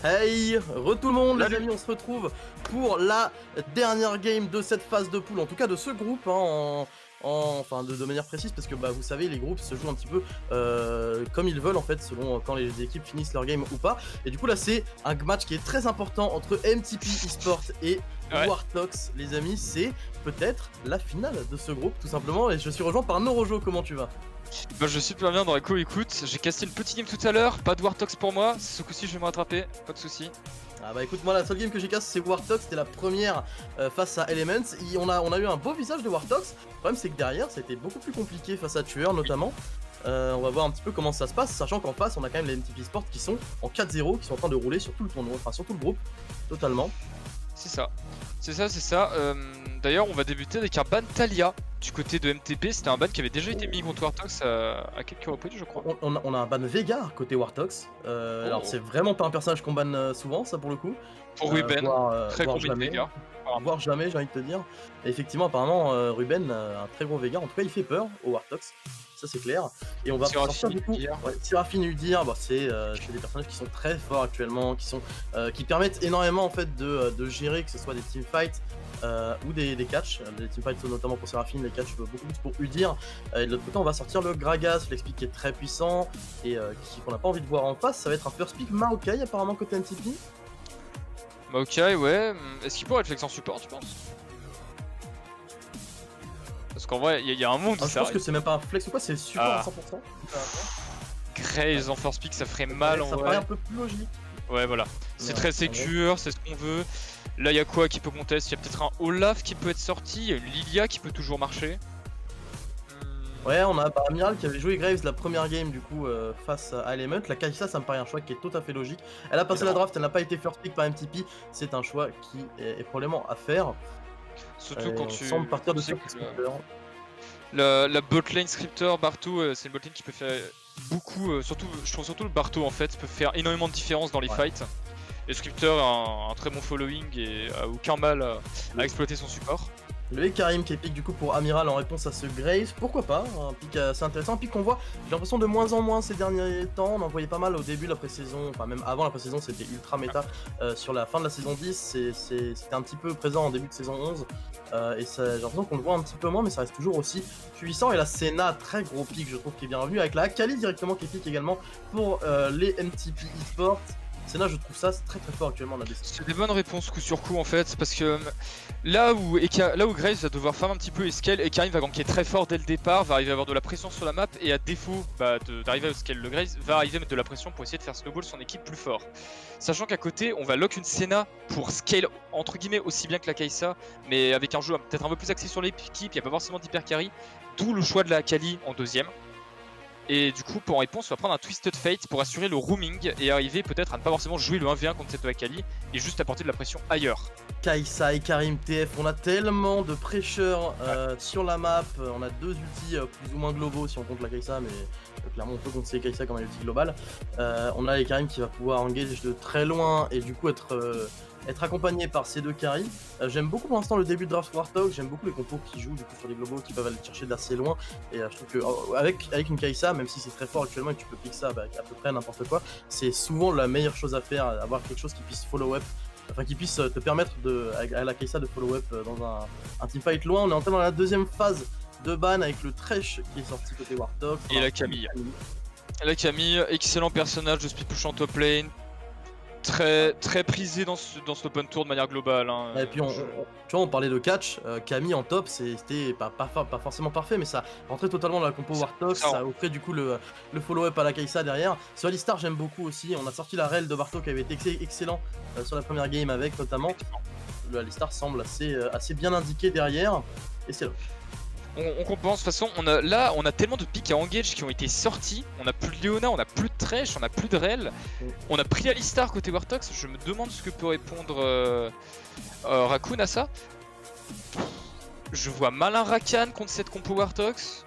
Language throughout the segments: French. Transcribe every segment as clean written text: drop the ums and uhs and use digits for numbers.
Hey, tout le monde les Salut. amis, on se retrouve pour la dernière game de cette phase de poule, en tout cas de ce groupe, hein, enfin de manière précise, parce que bah, vous savez, les groupes se jouent un petit peu comme ils veulent en fait, selon quand les équipes finissent leur game ou pas. Et du coup là c'est un match qui est très important entre MTP Esports et Wartox, les amis, c'est peut-être la finale de ce groupe tout simplement, et je suis rejoint par Norojo. Comment tu vas? Bah je suis super bien dans écoute, j'ai casté une petite game tout à l'heure, pas de Wartox pour moi, ce coup-ci je vais me rattraper, pas de soucis. Ah bah écoute, moi la seule game que j'ai cassé c'est Wartox, c'était la première face à Elements. On a eu un beau visage de Wartox. Le problème c'est que derrière c'était beaucoup plus compliqué face à Tueur notamment. On va voir un petit peu comment ça se passe, sachant qu'en face on a quand même les MTP Sports qui sont en 4-0, qui sont en train de rouler sur tout le tournoi, enfin sur tout le groupe, totalement. C'est ça. D'ailleurs on va débuter avec un ban Talia du côté de MTP, c'était un ban qui avait déjà été mis contre Wartox à quelques reprises je crois. On a un ban Vega côté Wartox, alors c'est vraiment pas un personnage qu'on banne souvent ça pour le coup. Pour Ruben, très gros jamais. Vega. Voire jamais, j'ai envie de te dire. Et effectivement, apparemment, Ruben, un très gros Vega. En tout cas, il fait peur au Wartox. Ça, c'est clair. Et on va sortir du coup. Seraphine Udyr, bah, c'est des personnages qui sont très forts actuellement, qui permettent énormément en fait de gérer, que ce soit des teamfights ou des catchs. Les teamfights notamment pour Seraphine, les catchs beaucoup plus pour Udyr. Et de l'autre côté, on va sortir le Gragas, Flexpick qui est très puissant et qu'on n'a pas envie de voir en face. Ça va être un first pick Maokai apparemment côté NTP. Maokai, ouais. Est-ce qu'il pourrait être flex en support, tu penses? Parce qu'en vrai, il y a un monde où je pense que c'est même pas un flex ou quoi, c'est support à 100%. Graves en first pick, ça ferait mal en vrai. Ça paraît un peu plus logique. Ouais, voilà. C'est très sécure, c'est ce qu'on veut. Là, il y a quoi qui peut contester? Il y a peut-être un Olaf qui peut être sorti, il y a une Lilia qui peut toujours marcher. Ouais, on a Amiral qui avait joué Graves la première game du coup face à Element. La Kai'Sa, ça me paraît un choix qui est tout à fait logique. Elle a passé la draft, elle n'a pas été first pick par MTP. C'est un choix qui est probablement à faire. Surtout quand tu semble partir de ce la botlane scripter Barto, c'est une botlane qui peut faire beaucoup, je trouve surtout le Barto en fait peut faire énormément de différence dans les fights. Et Scripter a un très bon following et a aucun mal à exploiter son support. Le Karim qui est pick du coup pour Amiral en réponse à ce Graves, pourquoi pas, un pick assez intéressant, un pick qu'on voit, j'ai l'impression de moins en moins ces derniers temps, on en voyait pas mal au début de la pré-saison, enfin même avant la pré-saison c'était ultra méta, sur la fin de la saison 10 c'était un petit peu présent en début de saison 11, et j'ai l'impression qu'on le voit un petit peu moins mais ça reste toujours aussi puissant. Et la Senna, très gros pick je trouve qui est bien revenu, avec la Akali directement qui est pick également pour les MTP Esports. Senna, je trouve ça très très fort actuellement en ADC. C'est des bonnes réponses coup sur coup en fait, parce que là où Graves va devoir farm un petit peu et scale, et Karim va ganker très fort dès le départ, va arriver à avoir de la pression sur la map, et à défaut d'arriver à scale le Graves, va arriver à mettre de la pression pour essayer de faire snowball son équipe plus fort. Sachant qu'à côté, on va lock une Senna pour scale entre guillemets aussi bien que la Kai'Sa, mais avec un jeu peut-être un peu plus axé sur l'équipe, il n'y a pas forcément d'hyper carry, d'où le choix de la Akali en deuxième. Et du coup, pour réponse, on va prendre un Twisted Fate pour assurer le roaming et arriver peut-être à ne pas forcément jouer le 1v1 contre cette Akali et juste apporter de la pression ailleurs. Kai'Sa et Karim TF, on a tellement de pressure sur la map, on a deux ultis plus ou moins globaux si on compte la Kai'Sa, mais clairement on peut compter Kai'Sa comme un ulti global. On a les Karim qui va pouvoir engage de très loin et du coup être accompagné par ces deux carries. J'aime beaucoup pour l'instant le début de Draft Warthog, j'aime beaucoup les compos qui jouent du coup sur les globaux qui peuvent aller chercher d'assez loin, et je trouve que avec une Kai'Sa, même si c'est très fort actuellement et que tu peux pick ça avec à peu près n'importe quoi, c'est souvent la meilleure chose à faire, avoir quelque chose qui puisse follow up, enfin qui puisse te permettre à la Kai'Sa de follow up dans un teamfight loin. On est entré dans la deuxième phase de ban avec le Thresh qui est sorti côté Warthog. Et la Camille. La Camille, excellent personnage de split push en top lane. Très prisé dans ce open tour de manière globale. Hein. Et puis tu vois, on parlait de catch, Camille en top, c'était pas forcément parfait, mais ça rentrait totalement dans la compo Warthog, ça offrait du coup le follow-up à la Kai'Sa derrière. Sur Alistar, j'aime beaucoup aussi, on a sorti la rel de Barto qui avait été excellent sur la première game avec notamment. Le Alistar semble assez bien indiqué derrière, et c'est là. On compense, de toute façon, on a tellement de pics à engage qui ont été sortis, on a plus de Leona, on a plus de Thresh, on a plus de Rel, on a pris Alistar côté Wartox, je me demande ce que peut répondre Raccoon à ça. Je vois malin Rakan contre cette compo Wartox.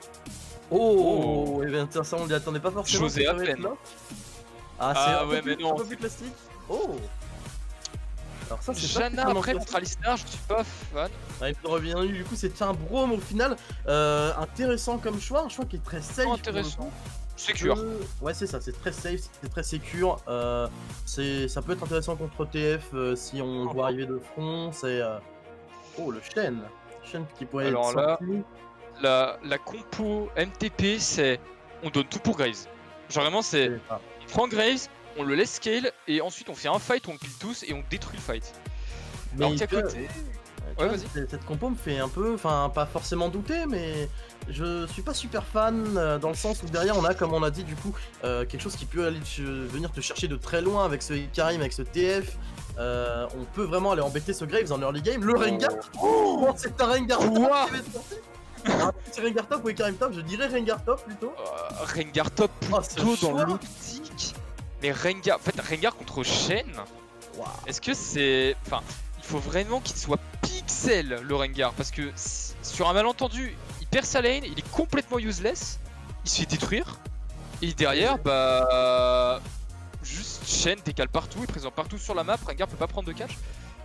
Oh, et bien ça on l'y attendait pas forcément. J'osais à peine. Ah ouais, mais non. Un peu plus classique. Oh. Alors ça, c'est Janna après contre Alistar, je suis pas fan. Il revient du coup, c'est un Braum au final. Intéressant comme choix, un choix qui est très safe. Intéressant. Secure. Ouais, c'est ça, c'est très safe, c'est très secure. Ça peut être intéressant contre TF si on le voit arriver de front. Oh, le Shen. Shen qui pourrait être Alors là, sorti. la compo MTP, c'est on donne tout pour Graves. Genre vraiment, c'est C'est ça. on prend Graves, on le laisse scale et ensuite on fait un fight, on kill tous et on détruit le fight. Mais Alors qu'à tu vois, côté. tu Ouais, vois, vas-y. cette compo me fait un peu, enfin pas forcément douter, mais je suis pas super fan dans le sens où derrière on a, comme on a dit du coup, quelque chose qui peut aller venir te chercher de très loin avec ce Karim, avec ce TF. On peut vraiment aller embêter ce Graves en early game. Le Rengar, oh, c'est un Rengar top Quoi qui va être sorti. Alors, c'est Rengar top ou Karim top, je dirais Rengar top plutôt. Rengar top Oh, ce plutôt dans choix. l'optique. Mais Rengar, en fait, Rengar contre Shen, Waouh. est-ce que c'est. Enfin, il faut vraiment qu'il soit pixel le Rengar parce que sur un malentendu, il perd sa lane, il est complètement useless, il se fait détruire et derrière, bah. Juste Shen décale partout, est présent partout sur la map, Rengar peut pas prendre de catch.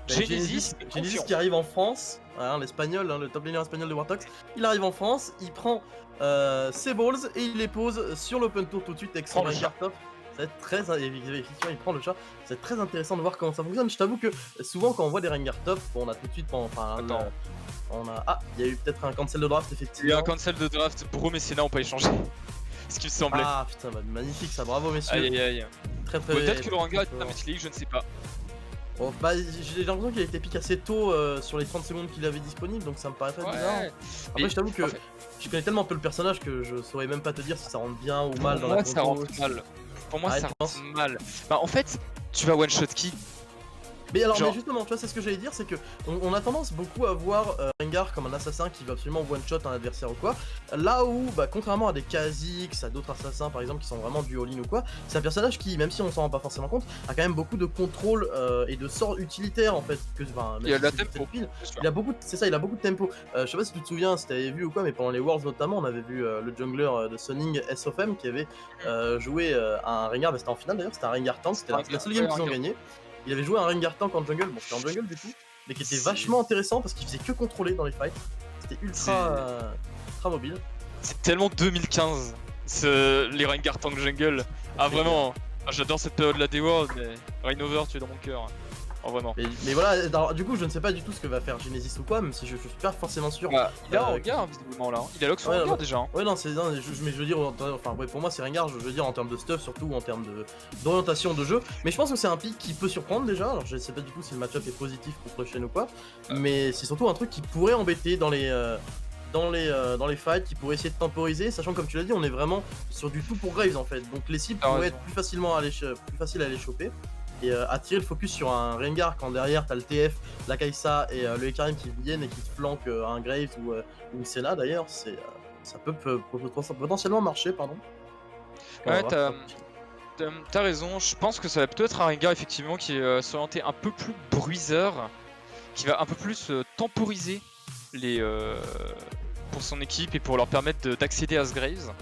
Genesis, Genesis qui arrive en France, hein, l'espagnol, hein, le top laner espagnol de Wartox, il arrive en France, il prend ses balls et il les pose sur l'open tour tout de suite avec son Prends le Rengar top. Ça va être très, effectivement, il prend le chat. C'est très intéressant de voir comment ça fonctionne. Je t'avoue que souvent quand on voit des Rengar top, on a tout de suite, enfin, Attends. il y a eu peut-être un cancel de draft Il y a effectivement. eu un cancel de draft, Brom et Senna ont pas échangé. Ce qui me semblait. Ah putain, bah, magnifique ça, bravo messieurs. Aïe aïe aïe. Très très. Peut-être que le Rengar très est un fort. Mythic League, je ne sais pas. Bon, bah, j'ai l'impression qu'il a été pick assez tôt sur les 30 secondes qu'il avait disponible, donc ça me paraît très bizarre. Après, Mais je t'avoue que en fait, je connais tellement peu le personnage que je saurais même pas te dire si ça rentre bien ou mal dans pour moi, la ça compo. rentre mal. Pour moi, Ah, ça tu rentre penses mal. Bah, en fait, tu vas one shot qui? Mais alors, Genre- mais justement, tu vois, c'est ce que j'allais dire, c'est que on a tendance beaucoup à voir Rengar comme un assassin qui va absolument one-shot un adversaire ou quoi. Là où, bah, contrairement à des Kha'Zix, à d'autres assassins par exemple qui sont vraiment du all-in ou quoi, c'est un personnage qui, même si on s'en rend pas forcément compte, a quand même beaucoup de contrôle et de sorts utilitaires en fait. Il y a la tempo. Il a beaucoup, c'est ça, il a beaucoup de tempo. Je sais pas si tu te souviens, si t'avais vu ou quoi, mais pendant les Worlds notamment, on avait vu le jungler de Sunning SOFM qui avait joué un Rengar, bah, c'était en finale d'ailleurs, c'était un Rengar tank, c'était la seule game qu'ils ont gagné. Il avait joué un Rengar tank en jungle, bon c'était en jungle du coup, mais qui était vachement intéressant parce qu'il faisait que contrôler dans les fights. C'était ultra mobile. C'est tellement 2015, les Rengar Tank Jungle. Ah, vraiment, j'adore cette période-là des Worlds, mais Rainover, tu es dans mon cœur. Oh, vraiment. Mais voilà, alors, du coup je ne sais pas du tout ce que va faire Genesis ou quoi, même si je suis pas forcément sûr. Bah, il a un Rengar visiblement là. Il a lock son Ouais, Rengar ouais. déjà. Ouais non, mais je veux dire, enfin ouais, pour moi c'est Rengar, je veux dire en termes de stuff, surtout en termes d'orientation de jeu. Mais je pense que c'est un pick qui peut surprendre déjà, alors je sais pas du tout si le match-up est positif contre Shen ou quoi, mais c'est surtout un truc qui pourrait embêter dans les fights, qui pourrait essayer de temporiser, sachant que comme tu l'as dit, on est vraiment sur du tout pour Graves en fait, donc les cibles pourraient être plus faciles à aller choper. Et attirer le focus sur un Rengar quand derrière t'as le TF, la Kai'Sa et le Ekarim qui viennent et qui te flanquent un Graves ou une Senna d'ailleurs, ça peut potentiellement marcher, pardon. Ouais, t'as raison, je pense que ça va peut-être un Rengar effectivement qui est s'orienter un peu plus bruiseur, qui va un peu plus temporiser pour son équipe et pour leur permettre d'accéder à ce Graves.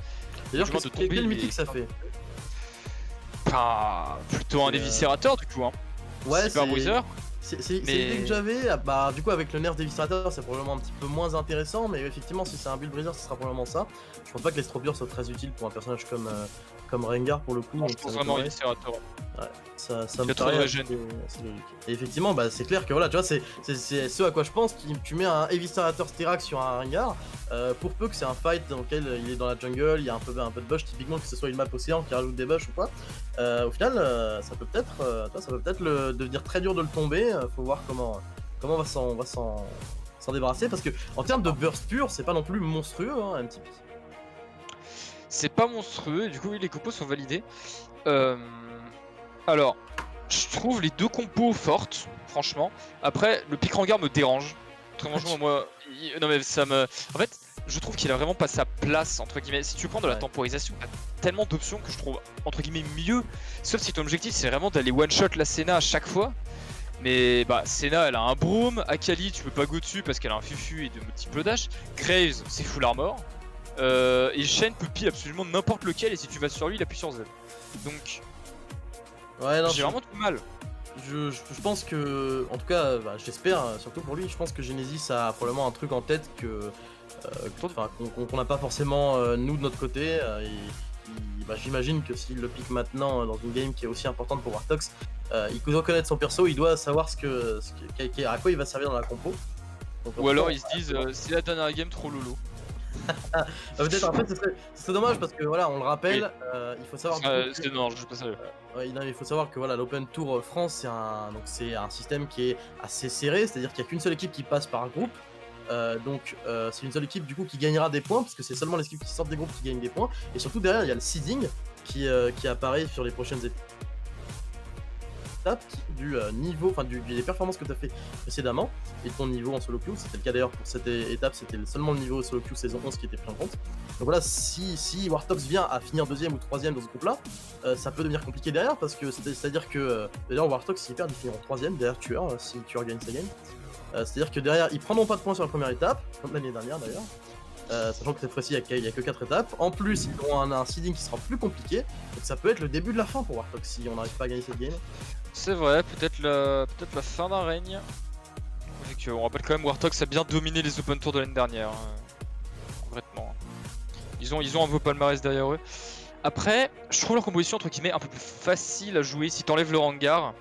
D'ailleurs, quel mythique ça fait? Enfin, plutôt un éviscérateur du coup, hein. Ouais, Super bruiser. C'est l'idée que j'avais, bah du coup avec le nerf d'éviscérateur c'est probablement un petit peu moins intéressant, mais effectivement si c'est un build breezer ce sera probablement ça. Je pense pas que les Stropiers soient très utiles pour un personnage comme Rengar pour le coup. Non, je pense vraiment éviscérateur. Ouais, ça me paraît assez logique. Et effectivement, bah, c'est clair que voilà, tu vois, c'est ce à quoi je pense. Tu mets un Eviscerator Styrax sur un Rengar, pour peu que c'est un fight dans lequel il est dans la jungle, il y a un peu de bush, typiquement que ce soit une map océan qui rajoute des bush ou quoi. Au final, ça peut peut-être devenir très dur de le tomber. Faut voir comment on va s'en débarrasser, parce que en termes de burst pur, c'est pas non plus monstrueux, hein, MTP. C'est pas monstrueux, du coup oui, les compos sont validés. Alors, je trouve les deux compos fortes, franchement. Après, le pick Rengar me dérange. Très franchement, moi, non mais ça me... En fait, je trouve qu'il a vraiment pas sa place, entre guillemets. Si tu prends de la temporisation, t'as tellement d'options que je trouve, entre guillemets, mieux. Sauf si ton objectif, c'est vraiment d'aller one-shot la Senna à chaque fois. Mais bah, Senna, elle a un Broom. Akali, tu peux pas go dessus parce qu'elle a un Fufu et de multiples dash. Graves, c'est full armor. Et Shen peut pile absolument n'importe lequel, et si tu vas sur lui, il appuie sur Z. Donc, ouais, non, j'ai vraiment du mal. Je pense que, en tout cas, bah, j'espère, surtout pour lui, je pense que Genesis a probablement un truc en tête qu'on n'a pas forcément nous de notre côté. j'imagine que s'il le pique maintenant dans une game qui est aussi importante pour Wartox, il doit connaître son perso, il doit savoir à quoi il va servir dans la compo. Donc, Ou alors ils se disent c'est la dernière game trop lolo. Peut-être en fait ce serait dommage parce que voilà, on le rappelle, il faut savoir C'est non, je suis pas sérieux. non, il faut savoir que voilà, l'Open Tour France c'est un système qui est assez serré, c'est-à-dire qu'il n'y a qu'une seule équipe qui passe par groupe. C'est une seule équipe du coup qui gagnera des points parce que c'est seulement les équipes qui sortent des groupes qui gagnent des points, et surtout derrière il y a le seeding qui apparaît sur les prochaines étapes du niveau, enfin des performances que tu as fait précédemment et ton niveau en solo queue. C'était le cas d'ailleurs pour cette étape, c'était seulement le niveau solo queue saison 11 qui était pris en compte. Donc voilà, si Wartox vient à finir deuxième ou troisième dans ce groupe là, ça peut devenir compliqué derrière parce que c'est à dire que d'ailleurs Wartox s'il perd il finira en troisième derrière Tueur si Tueur gagne sa game. C'est-à-dire que derrière, ils prendront pas de points sur la première étape, comme l'année dernière d'ailleurs. Sachant que cette fois-ci, il n'y a que 4 étapes. En plus, ils auront un seeding qui sera plus compliqué. Donc ça peut être le début de la fin pour Wartox si on n'arrive pas à gagner cette game. C'est vrai, peut-être la fin d'un règne. On rappelle quand même Wartox a bien dominé les Open Tours de l'année dernière. Concrètement. Ils ont un beau palmarès derrière eux. Après, je trouve leur composition entre guillemets un peu plus facile à jouer si t'enlèves le hangar.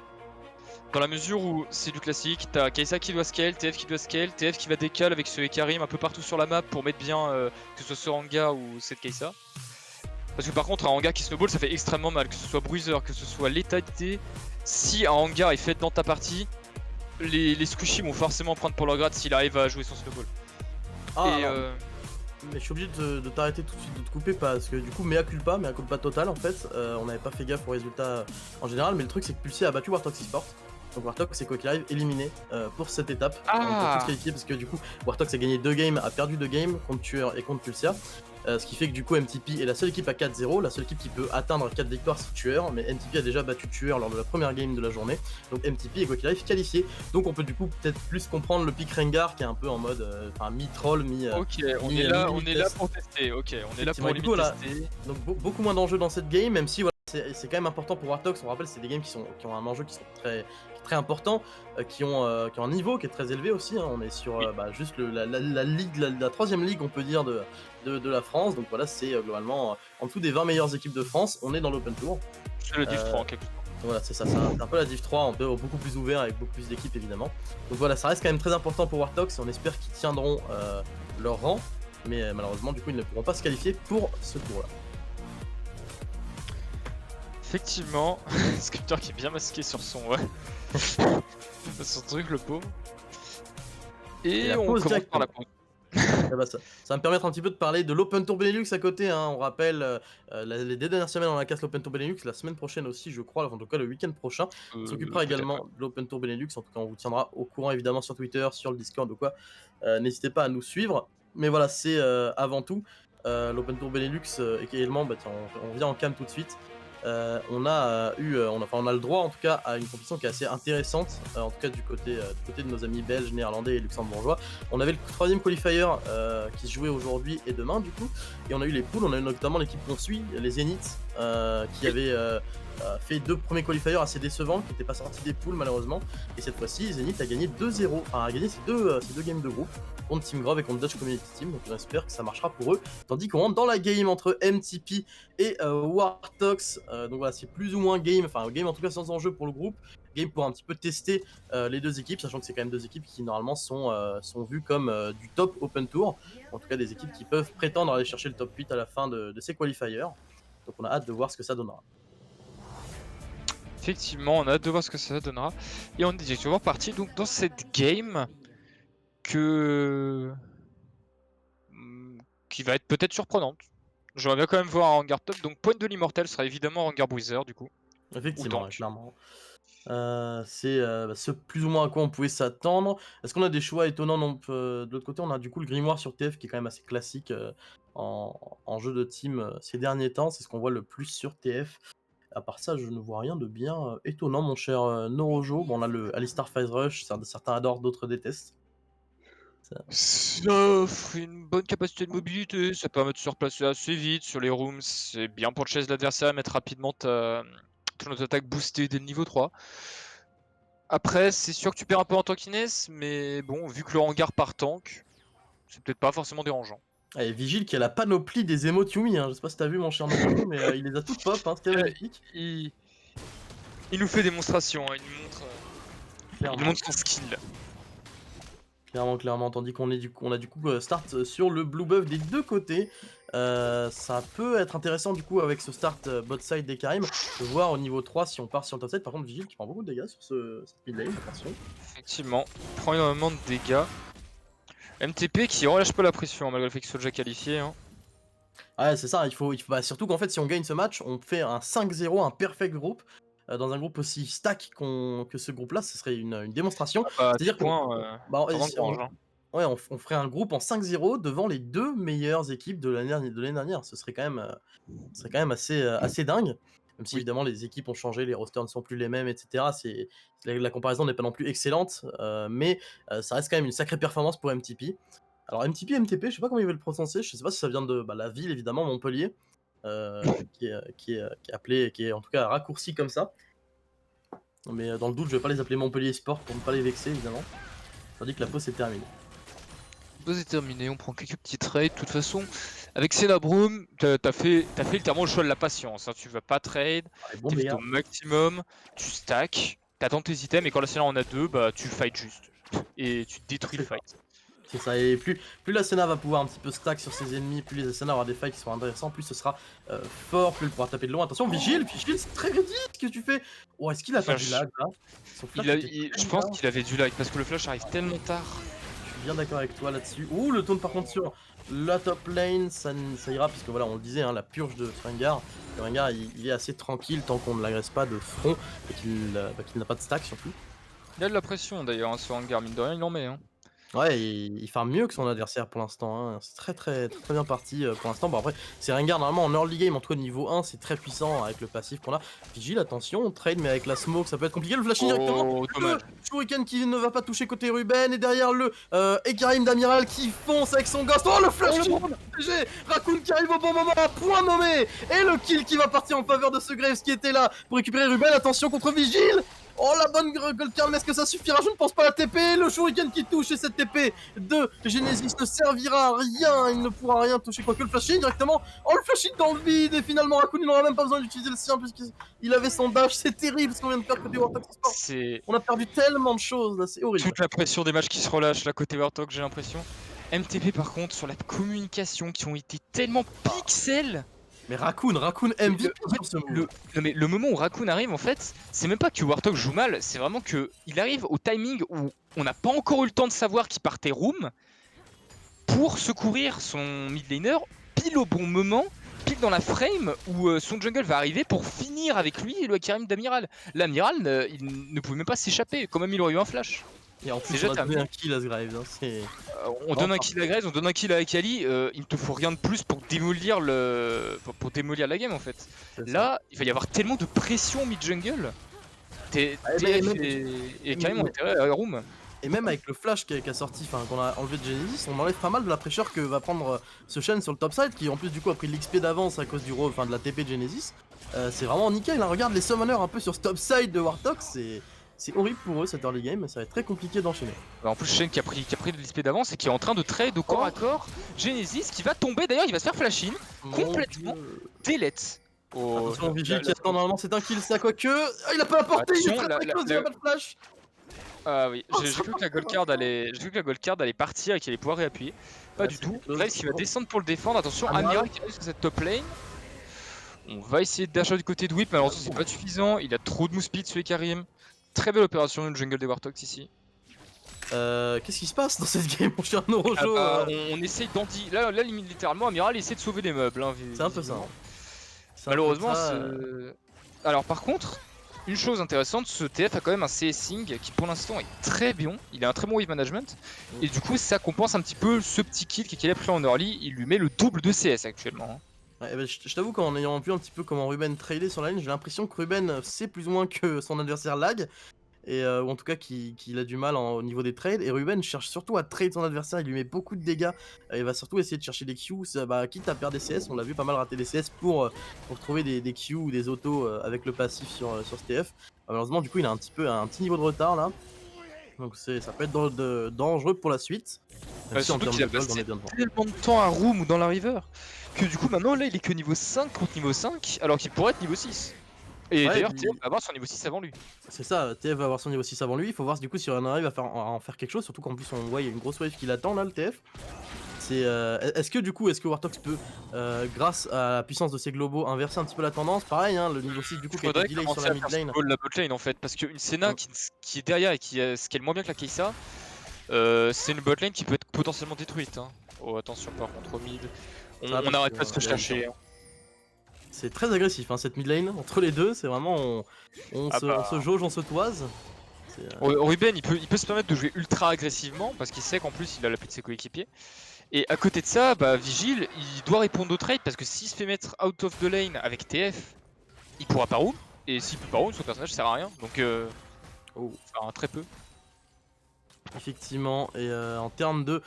Dans la mesure où c'est du classique, t'as Kai'Sa qui doit scale, TF qui doit scale, TF qui va décale avec ce Ekarim un peu partout sur la map pour mettre bien que ce soit ce hangar ou cette Kai'Sa. Parce que par contre un hangar qui snowball ça fait extrêmement mal, que ce soit Bruiser, que ce soit létalité. Si un hangar est fait dans ta partie, les squishies vont forcément prendre pour leur grade s'il arrive à jouer son snowball. Mais je suis obligé de t'arrêter tout de suite, de te couper parce que du coup mea culpa total en fait, on n'avait pas fait gaffe aux résultats en général, mais le truc c'est que Pulsier a battu Wartox eSport. Donc Wartox c'est quoi qu'il arrive éliminé pour cette étape. On peut tous se qualifier parce que du coup Wartox a gagné 2 games, a perdu 2 games contre Tueur et contre Pulsia. Ce qui fait que du coup MTP est la seule équipe à 4-0, la seule équipe qui peut atteindre 4 victoires c'est Tueur, mais MTP a déjà battu Tueur lors de la première game de la journée. Donc MTP est quoi qu'il arrive qualifié. Donc on peut du coup peut-être plus comprendre le pick Rengar qui est un peu en mode mi-troll, ok, on est là pour tester, ok, on est là pour limite tester. Donc beaucoup moins d'enjeux dans cette game, même si voilà, c'est quand même important pour Wartox. On rappelle c'est des games qui ont un enjeu qui sont très importants, qui ont un niveau qui est très élevé aussi, hein. On est sur juste la ligue, la troisième ligue on peut dire de la France. Donc voilà, c'est globalement en dessous des 20 meilleures équipes de France, on est dans l'Open Tour. C'est le Div 3 en quelque sorte. Voilà, c'est ça, c'est un peu la Div 3, un peu beaucoup plus ouvert avec beaucoup plus d'équipes évidemment. Donc voilà, ça reste quand même très important pour Wartox et on espère qu'ils tiendront leur rang, mais malheureusement du coup ils ne pourront pas se qualifier pour ce tour là. Effectivement, Sculptor qui est bien masqué sur son truc, le pauvre. Et on commence par la pause. Ça va me permettre un petit peu de parler de l'Open Tour Benelux à côté, hein. On rappelle, les 2 dernières semaines on a casse l'Open Tour Benelux, la semaine prochaine aussi je crois, en tout cas le week-end prochain. On s'occupera également de l'Open Tour Benelux, en tout cas on vous tiendra au courant évidemment sur Twitter, sur le Discord ou quoi. N'hésitez pas à nous suivre. Mais voilà, c'est avant tout l'Open Tour Benelux également, tiens, on vient en cam tout de suite. On a le droit en tout cas à une compétition qui est assez intéressante, en tout cas du côté de nos amis belges, néerlandais et luxembourgeois. On avait le 3ème qualifier qui se jouait aujourd'hui et demain du coup, et on a eu les poules. On a eu notamment l'équipe qu'on suit, les Zénith, qui avait fait 2 premiers qualifiers assez décevants, qui n'étaient pas sortis des poules malheureusement, et cette fois-ci Zénith a gagné 2-0, enfin a gagné ces deux games de groupe contre Team Grove et contre Dutch Community Team. Donc on espère que ça marchera pour eux, tandis qu'on rentre dans la game entre MTP et Wartox. Donc voilà, c'est plus ou moins game en tout cas sans enjeu pour le groupe, game pour un petit peu tester les 2 équipes, sachant que c'est quand même 2 équipes qui normalement sont vues comme du top Open Tour, en tout cas des équipes qui peuvent prétendre aller chercher le top 8 à la fin de ces qualifiers. Donc on a hâte de voir ce que ça donnera. Effectivement, on a hâte de voir ce que ça donnera. Et on est directement parti donc dans cette game qui va être peut-être surprenante. J'aimerais bien quand même voir un hangar top. Donc point de l'immortel sera évidemment hangar Bruiser du coup. Effectivement, clairement. C'est plus ou moins à quoi on pouvait s'attendre. Est-ce qu'on a des choix étonnants? De l'autre côté, on a du coup le grimoire sur TF qui est quand même assez classique en jeu de team ces derniers temps. C'est ce qu'on voit le plus sur TF. À part ça, je ne vois rien de bien étonnant, mon cher Norojo. Bon, on a le Alistar Phase Rush, certains adorent, d'autres détestent. Ça offre une bonne capacité de mobilité, ça permet de se replacer assez vite sur les rooms, c'est bien pour chase l'adversaire, mettre rapidement ton auto-attaque boostée dès le niveau 3. Après, c'est sûr que tu perds un peu en tankiness, mais bon, vu que le hangar part tank, c'est peut-être pas forcément dérangeant. Et Vigile qui a la panoplie des émotes Yumi, hein. Je sais pas si t'as vu mon cher Naruto, mais il les a toutes pop, hein, c'était magnifique. Il... il nous fait démonstration, hein, il nous Clairement. montre son skill. Clairement, tandis qu'on a du coup start sur le blue buff des deux côtés. Ça peut être intéressant du coup avec ce start bot side des Karim de voir au niveau 3 si on part sur le top side. Par contre Vigil qui prend beaucoup de dégâts sur cette mid lane, attention. Effectivement, il prend énormément de dégâts. MTP qui relâche pas la pression malgré le fait qu'il soit déjà qualifié. Hein. Ouais c'est ça, il faut bah, surtout qu'en fait si on gagne ce match, on fait un 5-0, un perfect groupe. Dans un groupe aussi stack que ce groupe là, ce serait une démonstration. Ah bah, C'est-à-dire que bah, ouais, on ferait un groupe en 5-0 devant les deux meilleures équipes de l'année dernière. Ce serait quand même assez dingue. Même si Oui. évidemment les équipes ont changé, les rosters ne sont plus les mêmes, etc. La comparaison n'est pas non plus excellente, mais ça reste quand même une sacrée performance pour MTP. Alors MTP, je sais pas comment ils veulent le prononcer, je sais pas si ça vient de la ville évidemment, Montpellier, qui est en tout cas raccourci comme ça. Mais dans le doute, je vais pas les appeler Montpellier Sport pour ne pas les vexer évidemment. Tandis que la pause est terminée. La pause est terminée, on prend quelques petits trades. De toute façon, avec Senabrum, t'as fait littéralement le choix de la patience. Hein. Tu vas pas trade, Allez, bon t'évites dégâts. au maximum, tu stack, t'attends tes items et quand la Senna en a deux, bah tu fight juste. Et tu détruis le fight. C'est ça, et plus la Senna va pouvoir un petit peu stack sur ses ennemis, plus les Senna aura des fights qui seront intéressants, plus ce sera fort, plus il pourra taper de loin. Attention, Vigile, c'est très ready ce que tu fais. Oh, est-ce qu'il a pas du lag là? Je pense qu'il avait du lag parce que le flash arrive tellement tard. Je suis bien d'accord avec toi là-dessus. Ouh, le taunt par contre sur la top lane, ça ira, parce que voilà, on le disait, hein, la purge de Rengar. Rengar, il est assez tranquille tant qu'on ne l'agresse pas de front et qu'il n'a pas de stack surtout. Il a de la pression d'ailleurs hein, sur Hangar, mine de rien, il en met. Hein. Ouais, il farm mieux que son adversaire pour l'instant, hein. C'est très bien parti pour l'instant. Bon après, c'est Rengar normalement en early game, en tout cas niveau 1, c'est très puissant avec le passif qu'on a. Vigile, attention, on trade mais avec la smoke ça peut être compliqué. Le flashing directement, le Shuriken qui ne va pas toucher côté Ruben, et derrière le Ekarim d'Amiral qui fonce avec son ghost. Oh le flash Raccoon qui arrive au bon moment, à point nommé. Et le kill qui va partir en faveur de ce Graves qui était là pour récupérer Ruben. Attention contre Vigile. Oh la bonne Goldcard, mais est-ce que ça suffira? Je ne pense pas à la TP. Le Shuriken qui touche et cette TP de Genesis ne servira à rien. Il ne pourra rien toucher, quoique le flashing directement. Oh le flashing dans le vide et finalement Raccoon il n'aura même pas besoin d'utiliser le sien puisqu'il avait son dash. C'est terrible ce qu'on vient de faire côté Warthog Sport. On a perdu tellement de choses là, c'est horrible. Toute la pression des matchs qui se relâchent là côté Warthog, j'ai l'impression. MTP par contre sur la communication qui ont été tellement pixels. Mais Raccoon MVP sur ce move. Le moment où Raccoon arrive en fait, c'est même pas que Warthog joue mal, c'est vraiment que il arrive au timing où on n'a pas encore eu le temps de savoir qu'il partait room pour secourir son mid laner pile au bon moment, pile dans la frame où son jungle va arriver pour finir avec lui et le Karim d'Amiral. L'Amiral, il ne pouvait même pas s'échapper, quand même il aurait eu un flash. Et en plus, on a donné un kill à ce Graves. Hein, on donne un kill à Graves, on donne un kill à Akali, il ne te faut rien de plus pour démolir la game en fait. Là, il va y avoir tellement de pression mid-jungle. TF et Karim ont intérêt à room. Et même avec le flash qui a sorti, enfin qu'on a enlevé de Genesis, on enlève pas mal de la pressure que va prendre ce Shen sur le top side, qui en plus du coup a pris l'XP d'avance à cause du rôle, enfin de la TP de Genesis. C'est vraiment nickel, hein. Regarde les summoners un peu sur ce top side de Warthog, c'est horrible pour eux cette early game, ça va être très compliqué d'enchaîner. En plus Shen qui a pris de l'XP d'avance et qui est en train de trade au corps à corps Genesis qui va tomber, d'ailleurs il va se faire flash in, complètement delete. Attention Vigil qui attend, normalement c'est un kill ça, quoique il a pas apporté, il est très close, il a pas de flash. Ah oui, j'ai cru que la gold card allait partir et qu'elle allait pouvoir réappuyer. Pas du tout. Graves qui va descendre pour le défendre. Attention, Amiral qui arrive sur cette top lane. On va essayer de dasher du côté de Whip, malheureusement c'est pas suffisant. Il a trop de move speed sur les Karim. Très belle opération de jungle des Warthogs ici. Qu'est-ce qui se passe dans cette game, mon cher Norojo? On essaye d'anti. Là, littéralement, Amiral essaie de sauver des meubles. Hein, c'est un peu ça. Malheureusement, alors par contre. Une chose intéressante, ce TF a quand même un CSing qui pour l'instant est très bien, il a un très bon wave management, et du coup ça compense un petit peu ce petit kill qu'il a pris en early, il lui met le double de CS actuellement. Ouais, bah, je t'avoue qu'en ayant vu un petit peu comment Ruben tradait sur la ligne, j'ai l'impression que Ruben sait plus ou moins que son adversaire lag, ou en tout cas qu'il a du mal au niveau des trades, et Ruben cherche surtout à trade son adversaire, il lui met beaucoup de dégâts, il va surtout essayer de chercher des Q, quitte à perdre des CS, on l'a vu pas mal rater des CS pour trouver des Q ou des autos avec le passif sur ce TF. Malheureusement du coup il a un petit niveau de retard là, donc ça peut être dangereux pour la suite. Même si en surtout termes qu'il a de gold, on passé est bien devant. tellement de temps à Room ou dans la River que du coup maintenant là il est que niveau 5 contre niveau 5 alors qu'il pourrait être niveau 6. Et Ouais, et d'ailleurs puis TF va avoir son niveau 6 avant lui. c'est ça, TF va avoir son niveau 6 avant lui, il faut voir du coup si on arrive à en faire quelque chose, surtout qu'en plus on voit il y a une grosse wave qui l'attend là, le TF. Est-ce que du coup, est-ce que Wartox peut, grâce à la puissance de ses globaux, inverser un petit peu la tendance? Pareil, hein, le niveau 6 du coup Il qui a été faudrait delay sur commencer la à mid faire lane. snowball la bot lane en fait parce qu'une Senna Mm. qui est derrière et qui scale moins bien que la Kai'Sa, c'est une bot lane qui peut être potentiellement détruite. Hein. Oh attention par contre au mid, on Ça, parce n'arrête que, pas de se il y a une chercher. Hein. C'est très agressif hein, cette mid lane, entre les deux, c'est vraiment Ah on se bah... jauge, on se toise. Ruben il peut se permettre de jouer ultra agressivement parce qu'il sait qu'en plus il a l'appui de ses coéquipiers. Et à côté de ça, bah Vigil il doit répondre au trade parce que s'il se fait mettre out of the lane avec TF, il pourra pas roam. Et s'il peut pas roam, son personnage sert à rien. Donc Oh. enfin très peu. Effectivement, et en termes de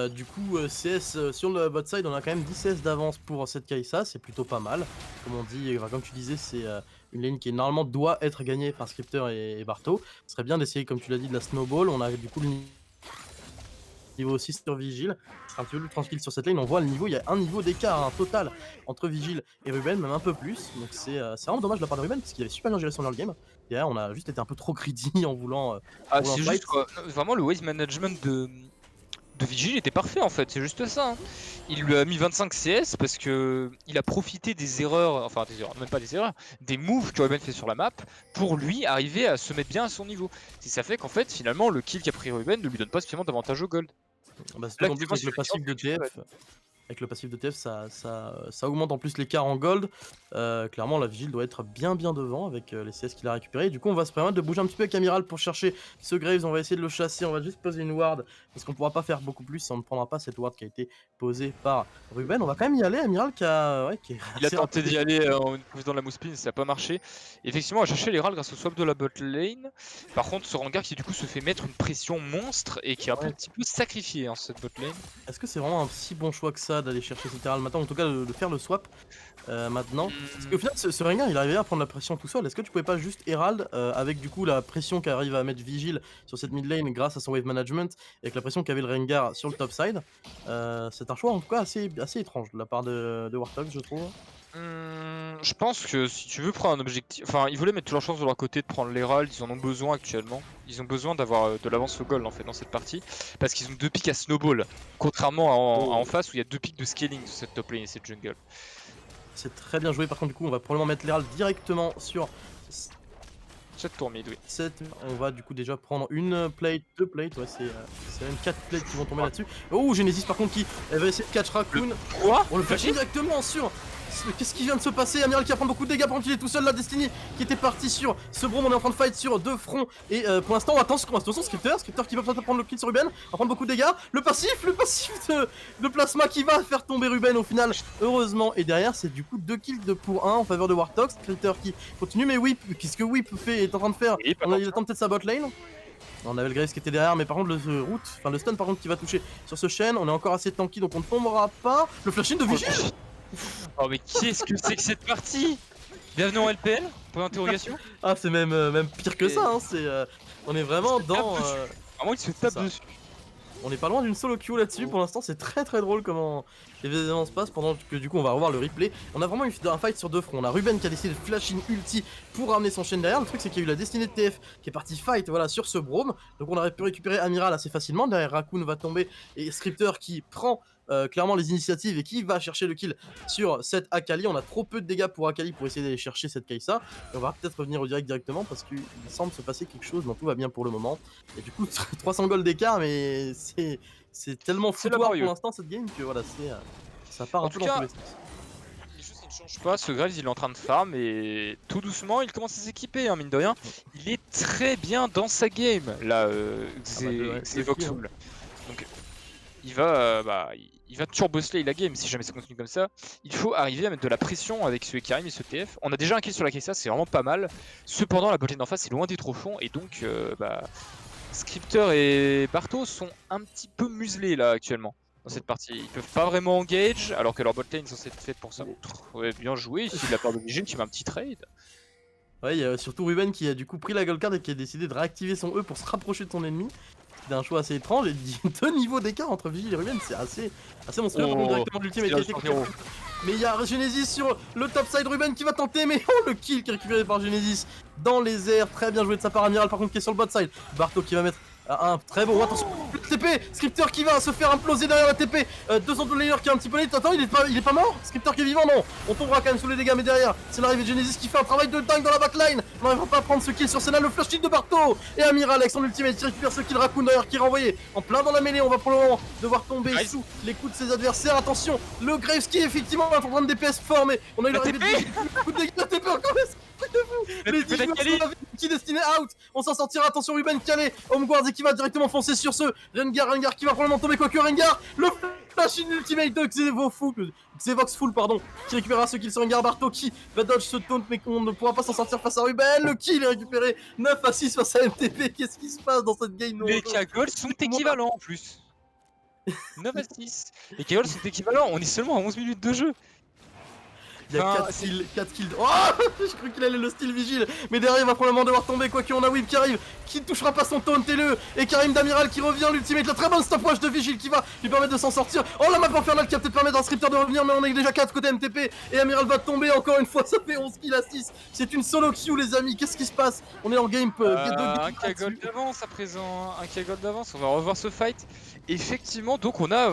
du coup CS sur le bot side, on a quand même 10 CS d'avance pour cette Kai'Sa, c'est plutôt pas mal. Comme on dit, comme tu disais, c'est une lane qui normalement doit être gagnée par Scripter et Barto. Ce serait bien d'essayer, comme tu l'as dit, de la snowball. On a du coup le niveau 6 sur Vigil, c'est un petit peu plus tranquille sur cette lane. On voit le niveau, il y a un niveau d'écart hein, total entre Vigil et Ruben, même un peu plus. Donc c'est vraiment dommage de la part de Ruben parce qu'il avait super bien géré son early game. Derrière, on a juste été un peu trop greedy en voulant. Ah voulant c'est fight. juste quoi, vraiment le wave management de Vigil était parfait en fait, c'est juste ça. Hein. Il lui a mis 25 CS parce que il a profité des erreurs, enfin des erreurs, même pas des erreurs, des moves que Ruben fait sur la map pour lui arriver à se mettre bien à son niveau. Et ça fait qu'en fait finalement le kill qu'a pris Ruben ne lui donne pas spécialement d'avantage au gold. Bah, c'est Là, tout en plus actuellement, avec c'est le la différence passif de que tu fais. TF. Avec le passif de TF, ça augmente en plus l'écart en gold. Clairement, la Vigile doit être bien devant avec les CS qu'il a récupéré. Du coup, on va se permettre de bouger un petit peu avec Amiral pour chercher ce Graves. On va essayer de le chasser. On va juste poser une ward parce qu'on pourra pas faire beaucoup plus si on ne prendra pas cette ward qui a été posée par Ruben. On va quand même y aller. Amiral qui est Il a assez tenté rapide. d'y aller en dans la mouspine, ça n'a pas marché. Effectivement, on a cherché les râles grâce au swap de la bot lane. Par contre, ce Rengar qui du coup se fait mettre une pression monstre et qui est un Ouais. petit peu sacrifié hein, cette bot lane. Est-ce que c'est vraiment un si bon choix que ça d'aller chercher cet Herald maintenant? En tout cas, de faire le swap maintenant. Parce qu'au final, ce Rengar il arrivait à prendre la pression tout seul. Est-ce que tu pouvais pas juste Herald avec du coup la pression qu'arrive à mettre Vigil sur cette mid lane grâce à son wave management et avec la pression qu'avait le Rengar sur le top side? C'est un choix en tout cas assez étrange de la part de Warthog, je trouve. Je pense que si tu veux prendre un objectif, enfin ils voulaient mettre toute leur chance de leur côté de prendre l'Herald, ils en ont besoin actuellement. Ils ont besoin d'avoir de l'avance au gold en fait dans cette partie, parce qu'ils ont 2 pics à snowball, contrairement à en face où il y a 2 pics de scaling sur cette top lane et cette jungle. C'est très bien joué par contre du coup on va probablement mettre l'Herald directement sur Cette tour mid, oui. cette. On va du coup déjà prendre une plate, deux plates, ouais c'est même 4 plates qui vont tomber là-dessus. Oh Genesis par contre qui elle va essayer de catch Raccoon. Quoi? On le flash directement sur. Qu'est-ce qui vient de se passer? Amiral qui va prendre beaucoup de dégâts pendant qu'il est tout seul. La Destiny qui était parti sur ce Braum. On est en train de fight sur deux fronts. Et pour l'instant, attention, Scripter qui va peut-être prendre le kill sur Ruben. Va prendre beaucoup de dégâts. Le passif de Plasma qui va faire tomber Ruben au final. Heureusement. Et derrière, c'est du coup 2 kills pour 1 en faveur de Warthog. Scripter qui continue. Mais Whip, qu'est-ce que Whip est en train de faire? Il attend peut-être sa bot lane. On avait le Graves qui était derrière, mais par contre le stun par contre qui va toucher sur ce chaîne. On est encore assez tanky donc on ne tombera pas. Le flash-in de Vigil. Oh mais qu'est-ce que c'est que cette partie? Bienvenue en LPL? Point d'interrogation. Ah c'est même pire que ça, hein. On est vraiment dans... Vraiment il se tape dessus. On est pas loin d'une solo queue là-dessus, pour l'instant c'est très drôle comment les événements se passent pendant que du coup on va revoir le replay. On a vraiment eu un fight sur deux fronts, on a Ruben qui a décidé de flash in ulti pour ramener son chaîne derrière. Le truc c'est qu'il y a eu la destinée de TF qui est parti fight voilà, sur ce Braum, donc on aurait pu récupérer Amiral assez facilement. Derrière Raccoon va tomber et Scripter qui prend clairement les initiatives et qui va chercher le kill sur cette Akali. On a trop peu de dégâts pour Akali pour essayer d'aller chercher cette Kai'Sa. Et on va peut-être revenir au direct directement parce qu'il semble se passer quelque chose, donc tout va bien pour le moment. Et du coup 300 gold d'écart, mais c'est tellement foutoir pour l'instant cette game que voilà, ça part en un peu tout dans cas, tous les sens. les choses ne changent pas, ce Graves il est en train de farm et tout doucement il commence à s'équiper, hein, mine de rien. Il est très bien dans sa game, là, c'est Voxel. Donc il va turbo slay la game si jamais ça continue comme ça. Il faut arriver à mettre de la pression avec ce Ekarim et ce TF. On a déjà un kill sur la Kai'Sa, c'est vraiment pas mal. Cependant la botlane en face est loin des tronchons et donc Scripter et Barto sont un petit peu muselés là actuellement dans cette partie. Ils peuvent pas vraiment engage alors que leur botlane est censée être faite pour ça. Ouais, bien joué ici de la part de Vigil qui met un petit trade. Ouais, il y a surtout Ruben qui a du coup pris la gold card et qui a décidé de réactiver son E pour se rapprocher de son ennemi. C'était un choix assez étrange et 2 niveaux d'écart entre Vigil et Ruben, c'est assez monstrueux. Par contre, directement de l'ultimate qui a été coupé. Mais il y a Genesis sur le top side, Ruben qui va tenter, mais oh le kill qui est récupéré par Genesis dans les airs, très bien joué de sa part. Amiral par contre qui est sur le bot side, Barto qui va mettre un très bon, attention, le TP, Scripter qui va se faire imploser derrière la TP, 200 de layer qui est un petit peu late, attends il est pas mort, Scripter qui est vivant, non, on tombera quand même sous les dégâts, mais derrière, c'est l'arrivée de Genesis qui fait un travail de dingue dans la backline, on n'arrivera pas à prendre ce kill sur Senna, le flash kill de Barto, et Amiral avec son ultimate qui récupère ce kill, Raccoon d'ailleurs qui est renvoyé en plein dans la mêlée, on va pour le moment devoir tomber sous les coups de ses adversaires, attention, le Graves qui effectivement est en train de DPS fort, mais on a eu l'arrivée de coup de dégâts, la TP encore, les 10 joueurs sont la qui destiné out. On s'en sortira, attention Ruben Calais, Homeguards et qui va directement foncer sur ce Rengar qui va probablement tomber, quoique Rengar, le flash in ultimate de Xevox Full pardon, qui récupérera ce kill sur Rengar, Barto qui va dodge ce taunt mais qu'on ne pourra pas s'en sortir face à Ruben, le kill est récupéré 9-6 face à MTP, qu'est-ce qui se passe dans cette game? Les Cagoles sont équivalents en plus. 9-6. Les Cagoles sont équivalents, on est seulement à 11 minutes de jeu. Il y a 4 kills. Oh je crois qu'il allait le style vigile. Mais derrière il va probablement devoir tomber. Quoique on a Whip qui arrive, qui ne touchera pas son taunt le. Et Karim d'Amiral qui revient l'ultimate. La très bonne stopwatch de vigile qui va lui permettre de s'en sortir. Oh la map infernale qui va peut-être permettre à un Scripter de revenir. Mais on est déjà 4 côté MTP. Et Amiral va tomber encore une fois. Ça fait 11 kills à 6. C'est une solo queue les amis. Qu'est-ce qui se passe? On est en game. Un Kagol d'avance à présent. Un Kagol d'avance. On va revoir ce fight. Effectivement donc on a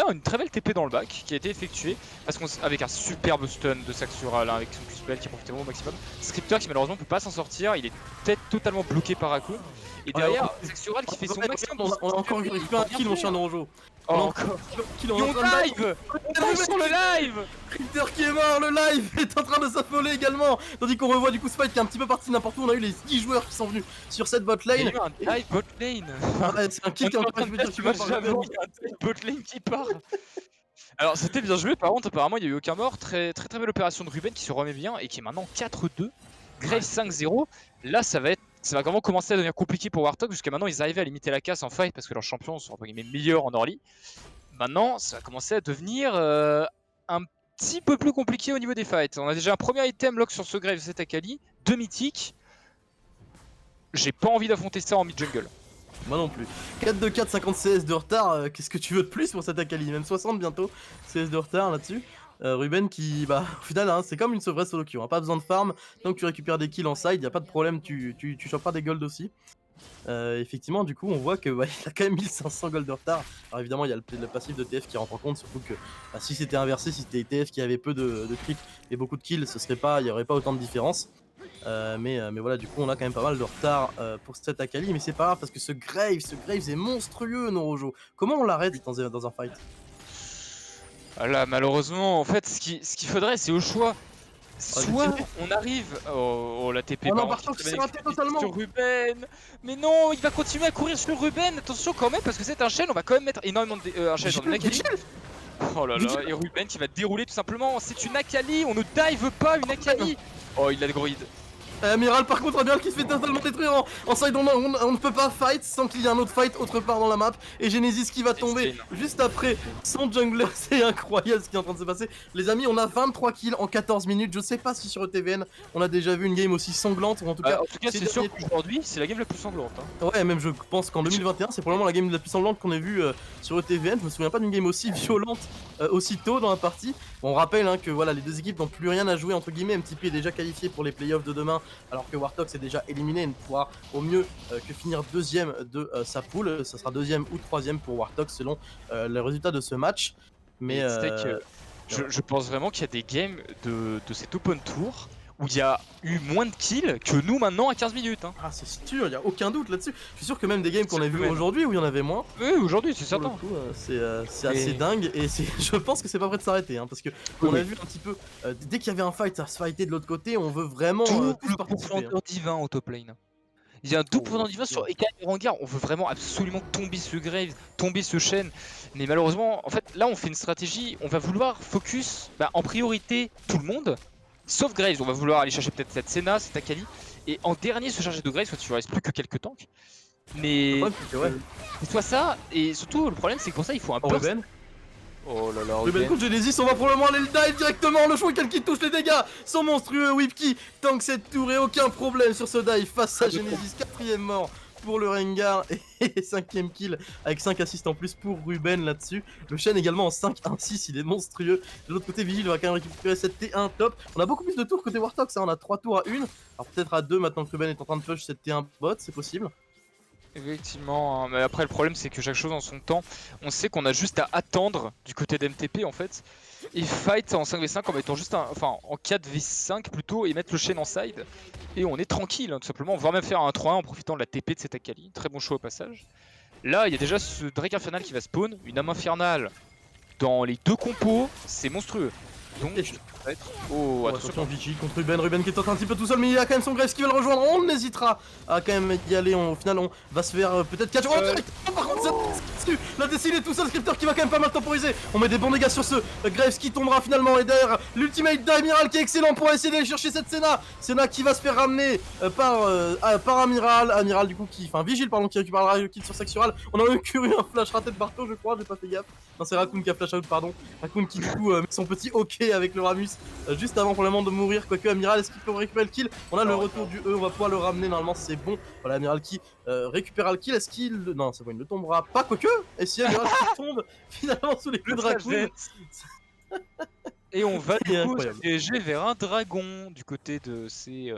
une très belle TP dans le back qui a été effectuée. Parce qu'avec un superbe stun de Saxura avec son Q-spell qui profite vraiment au maximum. Scripter qui malheureusement peut pas s'en sortir, il est peut-être totalement bloqué par Raccoon. Et derrière, Saxura qui fait son maximum. On a encore récupéré un kill mon chien Norojo. Oh encore kill en live. Sur le live. Scripter qui est mort, le live est en train de s'affoler également. Tandis qu'on revoit du coup ce fight qui est un petit peu parti n'importe où. On a eu les 10 joueurs qui sont venus sur cette bot lane. Il y a eu un live bot lane. C'est un kill qui est en train de dire tu vas jamais un bot lane qui part. Alors c'était bien joué, par contre apparemment il n'y a eu aucun mort, très belle opération de Ruben qui se remet bien et qui est maintenant 4-2, Graves 5-0, là ça va vraiment commencer à devenir compliqué pour Warthog, jusqu'à maintenant ils arrivaient à limiter la casse en fight parce que leurs champions sont meilleurs en early. Maintenant ça va commencer à devenir un petit peu plus compliqué au niveau des fights. On a déjà un premier item lock sur ce Graves, c'est Akali, 2 mythiques, j'ai pas envie d'affronter ça en mid-jungle. Moi non plus. 4-2-4, 50 CS de retard, qu'est-ce que tu veux de plus pour cette Akali? Même 60 bientôt CS de retard là-dessus. Ruben qui, bah au final hein, c'est comme une vraie solo queue, hein, pas besoin de farm, tant que tu récupères des kills en side, y a pas de problème, tu choperas des golds aussi. Effectivement du coup on voit que il a quand même 1500 gold de retard. Alors évidemment il y a le passif de TF qui rentre en compte, surtout que bah, si c'était inversé, si c'était TF qui avait peu de creep et beaucoup de kills, il y aurait pas autant de différence. Mais voilà, du coup on a quand même pas mal de retard pour cette Akali, mais c'est pas grave parce que ce Graves est monstrueux Norojo. Comment on l'arrête dans un fight? Là malheureusement en fait ce qu'il faudrait c'est au choix. Soit on arrive la TP sur Ruben, mais non il va continuer à courir sur Ruben, attention quand même parce que c'est un shell, on va quand même mettre énormément de shell dans le Akali. Oh là là, et Ruben qui va dérouler tout simplement, c'est une Akali, on ne dive pas une Akali. Oh il a le grid. Amiral par contre, Amiral qui se fait totalement détruire en side, on ne peut pas fight sans qu'il y ait un autre fight autre part dans la map. Et Genesis qui va tomber juste après son jungler, c'est incroyable ce qui est en train de se passer. Les amis, on a 23 kills en 14 minutes, je sais pas si sur ETVN on a déjà vu une game aussi sanglante, ou en tout cas c'est sûr qu'aujourd'hui c'est la game la plus sanglante hein. Ouais, même je pense qu'en 2021 c'est probablement la game la plus sanglante qu'on ait vue sur ETVN. Je me souviens pas d'une game aussi violente aussitôt dans la partie. Bon, on rappelle hein, que voilà, les deux équipes n'ont plus rien à jouer entre guillemets, MTP est déjà qualifié pour les playoffs de demain alors que Warthog est déjà éliminé et ne pourra au mieux que finir deuxième de sa poule. Ça sera deuxième ou troisième pour Warthog selon le résultat de ce match. Mais je pense vraiment qu'il y a des games de cet open tour où il y a eu moins de kills que nous maintenant à 15 minutes hein. Ah c'est sûr, il n'y a aucun doute là-dessus. Je suis sûr que même des games qu'on a vu aujourd'hui où il y en avait moins. Oui aujourd'hui c'est certain. C'est assez dingue et je pense que c'est pas prêt de s'arrêter hein, parce que on a vu un petit peu dès qu'il y avait un fight, ça se fighter de l'autre côté, on veut vraiment double profondeur divin au top lane. Il y a un double profondeur divin sur Eka et Rengar, on veut vraiment absolument tomber ce Graves, tomber ce Shen. Mais malheureusement en fait là on fait une stratégie, on va vouloir focus en priorité tout le monde. Sauf Graves, on va vouloir aller chercher peut-être cette Senna, cette Akali, et en dernier se charger de Graves, soit tu ne restes plus que quelques tanks. Mais soit ça, et surtout le problème c'est que pour ça il faut un burst. Oh là là, Ruben contre Genesis, on va probablement aller le dive directement, le Shuriken qui touche les dégâts, son monstrueux Whip qui tank cette tour et aucun problème sur ce dive face à Genesis, 4ème mort pour le Rengar et 5ème kill avec 5 assists en plus pour Ruben là-dessus. Le Shen également en 5-1-6, il est monstrueux. De l'autre côté, Vigil va quand même récupérer cette T1 top. On a beaucoup plus de tours côté Warthog, ça on a 3 tours à 1. Alors peut-être à 2 maintenant que Ruben est en train de push cette T1 bot, c'est possible. Effectivement, hein, mais après le problème c'est que chaque chose en son temps. On sait qu'on a juste à attendre du côté d'MTP en fait et fight en 5v5 en mettant juste enfin en 4v5 plutôt et mettre le Shen en side et on est tranquille hein, tout simplement. On va même faire un 3-1 en profitant de la TP de cette Akali. Très bon choix au passage. Là il y a déjà ce Drake Infernal qui va spawn, une âme infernale dans les deux compos, c'est monstrueux. Donc oh attention Vigil contre Ruben qui est en train un petit peu tout seul, mais il a quand même son Graves qui va le rejoindre. On n'hésitera à quand même y aller. Au final, on va se faire peut-être catch. Oh, directement, par contre, la décile est tout seul. Scripter qui va quand même pas mal temporiser. On met des bons dégâts sur ce Graves qui tombera finalement. Et derrière, l'ultimate d'Amiral qui est excellent pour essayer d'aller chercher cette Senna. Senna qui va se faire ramener par Amiral. Amiral, du coup, enfin Vigil, pardon, qui récupérera le kill sur Saxural. On a eu un flash raté de Barto, je crois, j'ai pas fait gaffe. Non, c'est Raccoon qui a flash out, pardon. Raccoon qui, du coup, met son petit OK avec le Ramus. Juste avant probablement de mourir, quoique Amiral, est-ce qu'il peut récupérer le kill? On a le retour du E, on va pouvoir le ramener, normalement c'est bon. Voilà, Amiral qui récupérera le kill, est-ce qu'il... Non, c'est bon, il ne tombera pas, quoique. Et si Amiral qui tombe finalement sous les coups de Raccoon. Et on va du coup se diriger vers un dragon du côté de ces...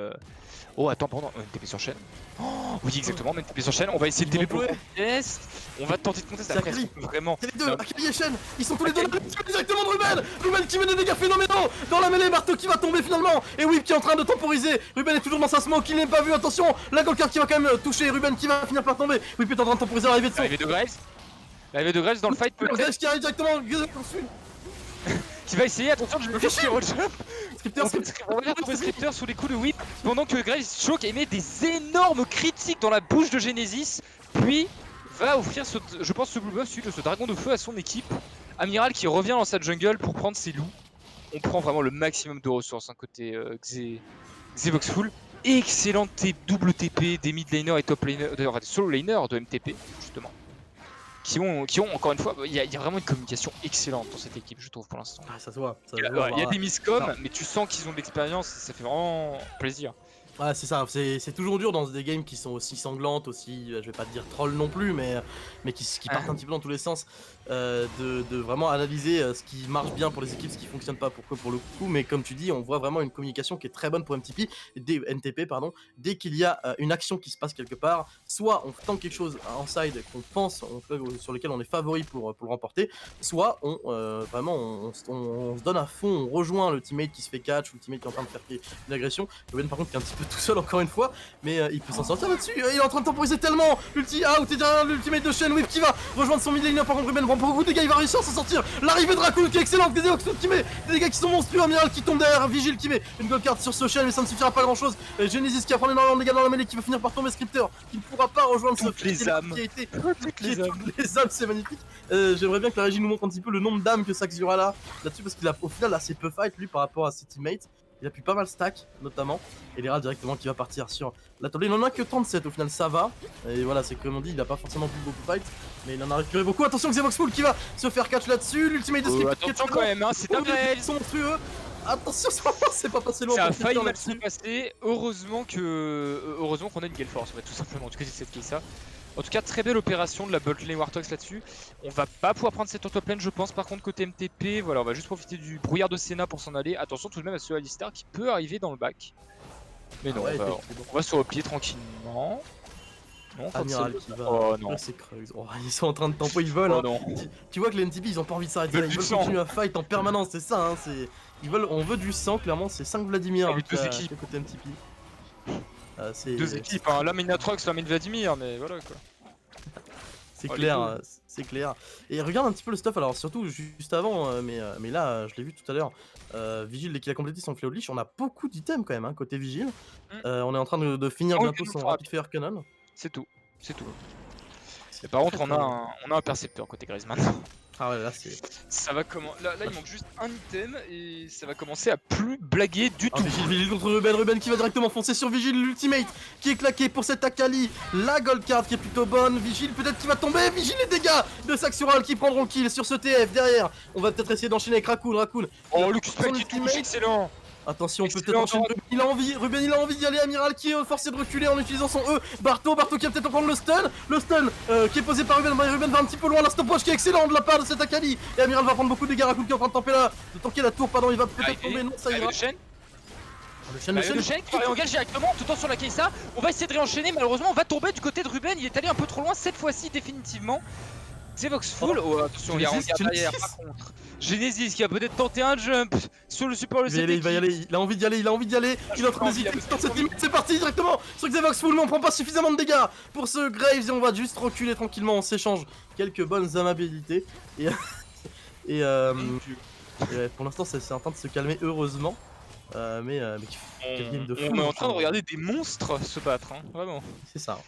Oh attends, pardon, TP sur chaîne. Oh, oui exactement, même TP sur chaîne, on va essayer de TP pour contest. On va tenter de contester après, vraiment. C'est les deux, Akali et Shen, ils sont tous les deux là, directement de Ruben. Ruben qui met des dégâts phénoménaux dans la mêlée, Barto qui va tomber finalement. Et Whip qui est en train de temporiser. Ruben est toujours dans sa smoke, il n'est pas vu, attention. La Goldcard qui va quand même toucher, Ruben qui va finir par tomber. Whip est en train de temporiser l'arrivée de son. L'arrivée de Graves dans le fight peut-être. Graves qui arrive directement, qui va essayer, attention, je me fais chier, Scripter, on va trouver Scripter sous les coups de Whip pendant que Graves choque et met des énormes critiques dans la bouche de Genesis, puis va offrir, je pense, ce blue buff, celui de ce dragon de feu à son équipe. Amiral qui revient dans sa jungle pour prendre ses loups. On prend vraiment le maximum de ressources hein, côté Xevoxful. Excellente double TP des mid laners et top laners, d'ailleurs des solo laners de MTP, justement. Qui ont encore une fois, il y a vraiment une communication excellente dans cette équipe, je trouve, pour l'instant. Ah, ça se voit. Il y a des miscoms, mais tu sens qu'ils ont de l'expérience, ça fait vraiment plaisir. Ouais, c'est ça, c'est toujours dur dans des games qui sont aussi sanglantes, aussi, je vais pas te dire troll non plus, mais qui partent un petit peu dans tous les sens, de vraiment analyser ce qui marche bien pour les équipes, ce qui fonctionne pas pour le coup, mais comme tu dis, on voit vraiment une communication qui est très bonne pour NTP, dès qu'il y a une action qui se passe quelque part, soit on tente quelque chose en side qu'on pense, sur lequel on est favori pour le remporter, soit on se donne à fond, on rejoint le teammate qui se fait catch ou le teammate qui est en train de faire une agression. Ruben par contre qui est un petit peu tout seul encore une fois, mais il peut s'en sortir là-dessus. Il est en train de temporiser tellement. L'ulti out et derrière l'ultimate de Shen Whip qui va rejoindre son mid laner. Par contre Ruben prend beaucoup de dégâts, il va réussir à s'en sortir. L'arrivée de Raccoon qui est excellente, des qui met des dégâts qui sont monstrueux, Amiral qui tombe derrière, Vigil qui met une gold card sur ce Shen, mais ça ne suffira pas grand chose. Genesis qui va prendre énormément de dégâts dans la mêlée, qui va finir par tomber, Scripter qui ne pourra pas rejoindre toutes les âmes. Toutes les âmes, c'est magnifique. J'aimerais bien que la régie nous montre un petit peu le nombre d'âmes que Saxura a là-dessus, parce qu'il a au final assez peu fight lui par rapport à ses teammates. Il a pu pas mal stack notamment, et Lera directement qui va partir sur la top lane. Il en a que 37 au final, ça va. Et voilà, c'est comme on dit, il a pas forcément plus beaucoup fight, mais il en a récupéré beaucoup. Attention Xevoxful qui va se faire catch là-dessus, l'ultimate de Skip attention quand même, hein, c'est un Graves. Ils sont monstrueux. Attention, c'est pas passé loin. Ça a failli mal se passer. Heureusement qu'on a une gale force, en fait, tout simplement. En tout cas, c'est cette ça. En tout cas, très belle opération de la bot lane Warthogs là-dessus. On va pas pouvoir prendre cette top lane, je pense. Par contre, côté MTP, voilà, on va juste profiter du brouillard de Senna pour s'en aller. Attention tout de même à ce Alistar qui peut arriver dans le back. Mais non, on va se replier tranquillement. Non, Amiral qui va. Oh non. C'est Creuse. Oh, ils sont en train de tempo, ils volent. Oh, hein. Tu vois que les NTP ils ont pas envie de s'arrêter. Ils veulent continuer à fight en permanence, c'est ça. Hein, on veut du sang, clairement. C'est 5 Vladimir avec deux équipes côté MTP. Deux équipes, hein. L'un mène Atrox, l'un mène Vladimir, mais voilà quoi. C'est clair, c'est clair. Et regarde un petit peu le stuff, alors surtout juste avant, mais là je l'ai vu tout à l'heure, Vigil dès qu'il a complété son Cloud Leash, on a beaucoup d'items quand même hein, côté Vigil. On est en train de finir bientôt son Rapid Fire Cannon. C'est tout, c'est tout. Et par contre on a un percepteur côté Griezmann. Ah ouais, là c'est... Ça va là il manque juste un item et ça va commencer à plus blaguer du tout. Vigil contre Ruben qui va directement foncer sur Vigil, l'ultimate qui est claqué pour cette Akali. La gold card qui est plutôt bonne, Vigil peut-être qui va tomber, Vigil les dégâts de Saxural qui prendront le kill sur ce TF derrière. On va peut-être essayer d'enchaîner avec Raccoon. Oh Lucas Spike qui touche, excellent. Attention, Excellent, peut-être enchaîner. Ruben il a envie d'y aller. Amiral qui est forcé de reculer en utilisant son E. Barto qui va peut-être prendre le stun. Le stun qui est posé par Ruben. Ruben va un petit peu loin. L'instant poche qui est excellent de la part de cet Akali. Et Amiral va prendre beaucoup de dégâts. Rakun qui est en train de tanker la tour. Pardon, il va peut-être tomber. Non, ça ira. Le chêne Le qui va réengager directement tout en sur la Kai'Sa. On va essayer de réenchaîner. Malheureusement, on va tomber du côté de Ruben. Il est allé un peu trop loin cette fois-ci, définitivement. Xevox full. Oh, attention, il y a Hangar derrière par contre. Genesis qui a peut-être tenté un jump sur le support. Il va y aller, il a envie d'y aller, il est en train d'hésiter. C'est parti directement sur Xevox full, mais on prend pas suffisamment de dégâts pour ce Graves et on va juste reculer tranquillement. On s'échange quelques bonnes amabilités. Et pour l'instant, c'est en train de se calmer, heureusement. Mais quel game de fou. On est en train de regarder des monstres se battre, hein, vraiment. C'est ça.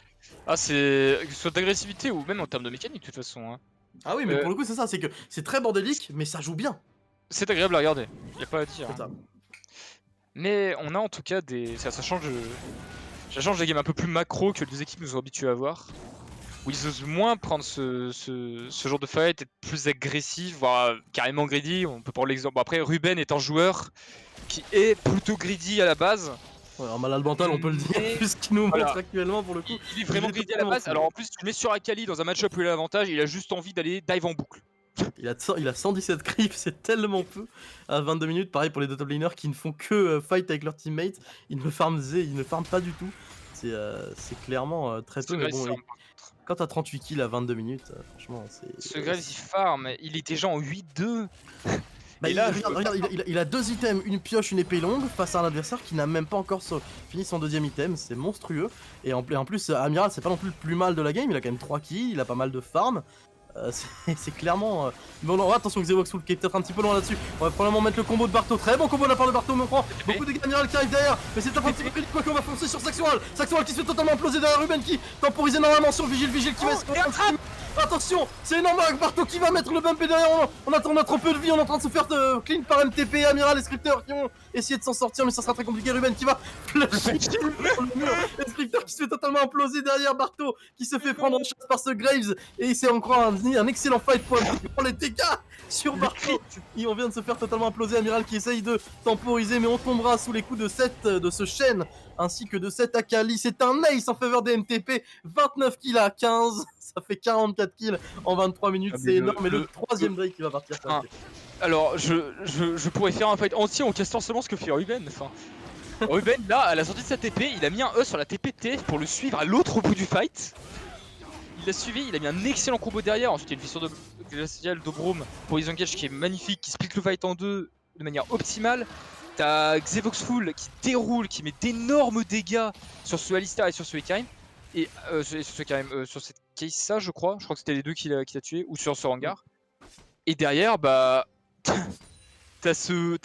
Ah, c'est. Que ce soit d'agressivité ou même en termes de mécanique, de toute façon. Hein. Ah oui, mais pour le coup, c'est ça, c'est que c'est très bordélique, mais ça joue bien. C'est agréable à regarder, y'a pas à dire. C'est ça. Mais on a en tout cas des. Ça change. Ça change des games un peu plus macro que les équipes nous ont habitués à voir. Où ils osent moins prendre ce genre de fight, être plus agressif, voire carrément greedy. On peut prendre l'exemple. Bon, après, Ruben est un joueur qui est plutôt greedy à la base. Ouais, en malade mental, on peut le dire, vu ce qu'il nous montre actuellement pour le coup. Il est vraiment greedy à la base. Alors en plus, tu le mets sur Akali dans un match-up où il a l'avantage, il a juste envie d'aller dive en boucle. Il a 117 creeps, c'est tellement peu à 22 minutes. Pareil pour les deux top laners qui ne font que fight avec leurs teammates. Ils ne farment pas du tout. C'est clairement très peu. Mais bon, quand t'as 38 kills à 22 minutes, franchement, c'est. Ce Graves il farm, il est déjà en 8-2. Bah et là, regarde, il a deux items, une pioche, une épée longue, face à un adversaire qui n'a même pas encore fini son deuxième item, c'est monstrueux. Et en plus, Amiral, c'est pas non plus le plus mal de la game, il a quand même 3 kills, il a pas mal de farm. C'est clairement... Bon, non, attention, Xevox Full qui est peut-être un petit peu loin là-dessus. On va probablement mettre le combo de Barto, très bon combo de la part de Barto, mais on prend beaucoup de dégâts Amiral qui arrive derrière. Mais c'est un petit peu critique, quoi qu'on va foncer sur Saxoral. Saxoral qui se fait totalement imploser derrière Ruben qui temporisait normalement sur Vigile qui va se... Attention, c'est énorme avec Barto qui va mettre le bump et derrière on a trop peu de vie, on est en train de se faire clean par MTP, Amiral et Scripter qui vont essayer de s'en sortir mais ça sera très compliqué. Ruben qui va flasher le mur et Scripter qui se fait totalement imploser derrière Barto qui se fait prendre en chasse par ce Graves et c'est encore un excellent fight pour les dégâts sur Barto. Et on vient de se faire totalement imploser, Amiral qui essaye de temporiser mais on tombera sous les coups de ce Shen ainsi que de cet Akali. C'est un ace en faveur des MTP, 29 kills à 15. Ça fait 44 kills en 23 minutes, c'est énorme. Et le troisième Drake qui va partir. Alors, je pourrais faire un fight entier en castant seulement ce que fait Ruben. Enfin, Ruben, là, à la sortie de sa TP, il a mis un E sur la TP de TF pour le suivre à l'autre bout du fight. Il l'a suivi, il a mis un excellent combo derrière. Ensuite, il y a une fissure de glaciale d'Obrom pour Isengage qui est magnifique, qui split le fight en deux de manière optimale. T'as Xevox Full qui déroule, qui met d'énormes dégâts sur ce Alistar et sur ce Ekarim. Et sur cette Kai'Sa, je crois que c'était les deux qui l'a tué, ou sur ce hangar. Et derrière, bah. T'as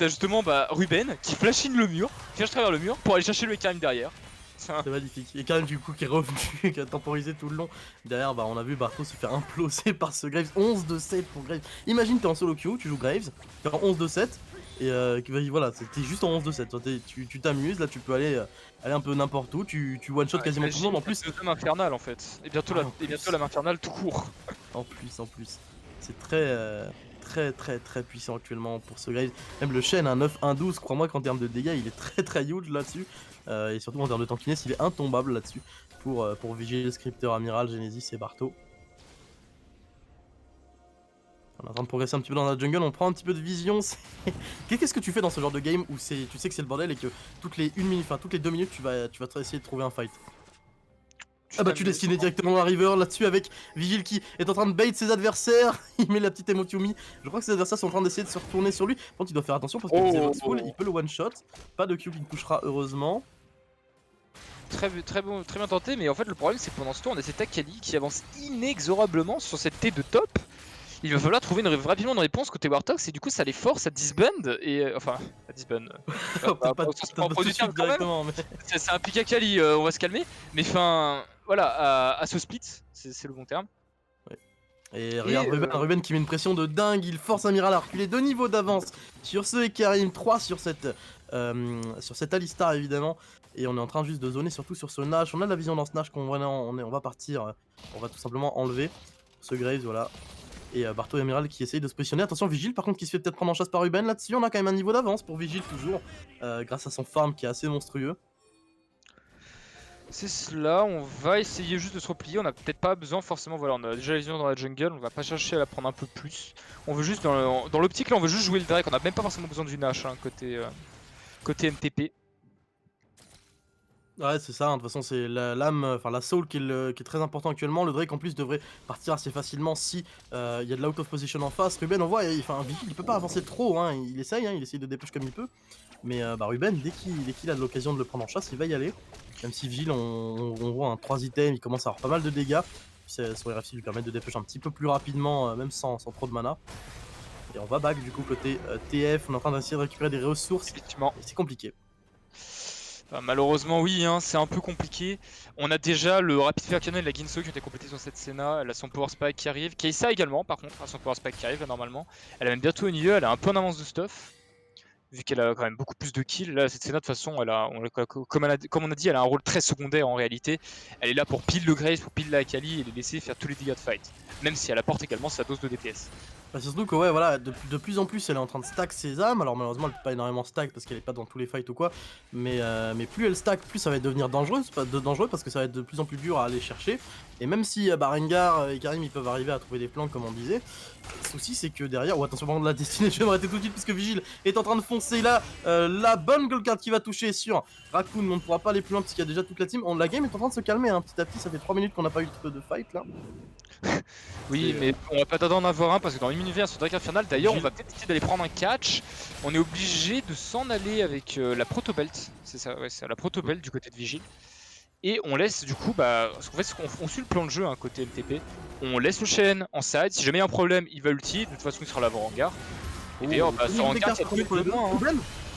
justement Ruben qui flash in le mur, qui flash travers le mur pour aller chercher le Ekarim derrière. C'est magnifique. Et Karim du coup qui est revenu, qui a temporisé tout le long. Derrière, on a vu Barto se faire imploser par ce Graves. 11 de 7 pour Graves. Imagine, t'es en solo queue, tu joues Graves, t'es en 11 de 7. Et voilà, t'es juste en 11 de 7. Tu t'amuses, là tu peux aller un peu n'importe où. Tu one shot quasiment tout le monde en plus. C'est le infernal en fait. Et bientôt la main infernale tout court. En plus. C'est très puissant actuellement pour ce Graves. Même le Shen, un 9-1-12, crois-moi qu'en termes de dégâts, il est très huge là-dessus. Et surtout en termes de tankiness, il est intombable là-dessus pour Vigil, Scripter, Amiral, Genesis et Barto. On est en train de progresser un petit peu dans la jungle, on prend un petit peu de vision. Qu'est-ce que tu fais dans ce genre de game où tu sais que c'est le bordel et que toutes les 2 minutes tu vas essayer de trouver un fight? Ah bah tu destines directement la river là-dessus avec Vigil qui est en train de bait ses adversaires. Il met la petite emote Yumi. Je crois que ses adversaires sont en train d'essayer de se retourner sur lui. Par contre il doit faire attention parce que il peut le one shot. Pas de Q qui le touchera heureusement. Très bien tenté, mais en fait le problème c'est que pendant ce tour on a cet Akali qui avance inexorablement sur cette T de top. Il va falloir trouver rapidement une réponse côté Warthog et du coup ça les force à disband et enfin à disband. C'est un pick Akali, on va se calmer. Mais enfin voilà, à ce split, c'est le bon terme. Ouais. Et regarde Ruben qui met une pression de dingue, il force Amiral à reculer 2 niveaux d'avance sur ce Ekarim, 3 sur cette Alistar évidemment. Et on est en train juste de zoner surtout sur ce Nash. On a de la vision dans ce Nash qu'on va partir, on va tout simplement enlever ce Graves, voilà. Et Barto et Amiral qui essayent de se positionner. Attention, Vigile par contre qui se fait peut-être prendre en chasse par Ruben là-dessus. On a quand même un niveau d'avance pour Vigile toujours, grâce à son farm qui est assez monstrueux. C'est cela, on va essayer juste de se replier, on a peut-être pas besoin forcément, voilà, on a déjà les visions dans la jungle, on va pas chercher à la prendre un peu plus. On veut juste, dans l'optique là, on veut juste jouer le Drake, on a même pas forcément besoin d'une hache, hein, côté MTP. Ouais, c'est ça, hein, de toute façon, c'est l'âme, enfin la soul qui est très important actuellement. Le Drake en plus devrait partir assez facilement si il y a de l'out of position en face. Ruben, on voit, enfin, Vigil il peut pas avancer trop, hein, il essaye de dépêcher comme il peut. Mais Ruben, dès qu'il a l'occasion de le prendre en chasse, il va y aller. Même si Vigil, on voit un 3 items, il commence à avoir pas mal de dégâts. Son RFC lui permet de dépêcher un petit peu plus rapidement, même sans trop de mana. Et on va back du coup côté TF, on est en train d'essayer de récupérer des ressources. Effectivement. Et c'est compliqué. Malheureusement oui, hein, c'est un peu compliqué. On a déjà le Rapid Fire Cannon et la Ginso qui ont été complétés sur cette Senna. Elle a son Power Spike qui arrive. Kai'Sa également par contre a son Power Spike qui arrive là, normalement. Elle a même bientôt au milieu, elle a un peu en avance de stuff. Vu qu'elle a quand même beaucoup plus de kills. Là cette Senna de toute façon, comme on a dit, elle a un rôle très secondaire en réalité. Elle est là pour pile le Graves, pour pile la Akali et les laisser faire tous les dégâts de fight. Même si elle apporte également sa dose de DPS. Bah surtout que ouais voilà, de plus en plus elle est en train de stack ses âmes, alors malheureusement elle peut pas énormément stack parce qu'elle est pas dans tous les fights ou quoi, mais plus elle stack, plus ça va devenir dangereux parce que ça va être de plus en plus dur à aller chercher, et même si Rengar et Karim ils peuvent arriver à trouver des flancs comme on disait, le souci c'est que derrière, attention par contre la destinée, je vais m'arrêter tout de suite puisque Vigile est en train de foncer là, la bonne gold card qui va toucher sur Raccoon, on ne pourra pas aller plus loin parce qu'il y a déjà toute la team, la game est en train de se calmer hein, petit à petit, ça fait 3 minutes qu'on n'a pas eu de fight là. Oui, mais on va pas tarder à en avoir un parce que dans une minute vient sur Drake Infernal. D'ailleurs, on va peut-être essayer d'aller prendre un catch. On est obligé de s'en aller avec la Protobelt. C'est ça, ouais, c'est la Protobelt du côté de Vigile. Et on laisse du coup, parce qu'en fait, on suit le plan de jeu hein, côté MTP. On laisse le Shen en side. Si jamais il y a un problème, il va ulti. De toute façon, il sera l'avant hangar. Et d'ailleurs, sur hangar, ça peut être loin.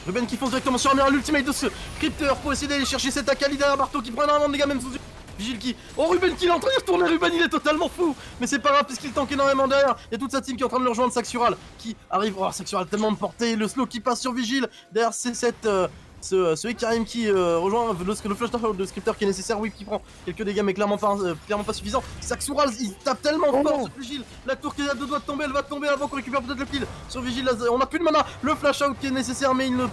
Ruben qui fonce directement sur Amiral, l'ultimate de ce Crypter pour essayer d'aller chercher cette Akali derrière Barto qui prend énormément de dégâts même sous Vigile qui... Oh Ruben qui est en train de retourner, Ruben il est totalement fou. Mais c'est pas grave puisqu'il tank énormément derrière. Il y a toute sa team qui est en train de le rejoindre, Saxural qui arrive, oh Saxural tellement de portée, le slow qui passe sur Vigile. Derrière c'est ce Ikarim qui rejoint le flash de Scripter qui est nécessaire, oui qui prend quelques dégâts mais clairement pas suffisant. Saxural il tape tellement fort sur Vigile, la tour qui est à 2 doigts de tomber, elle va tomber avant qu'on récupère peut-être le kill sur Vigile, on a plus de mana, le flash out qui est nécessaire mais il ne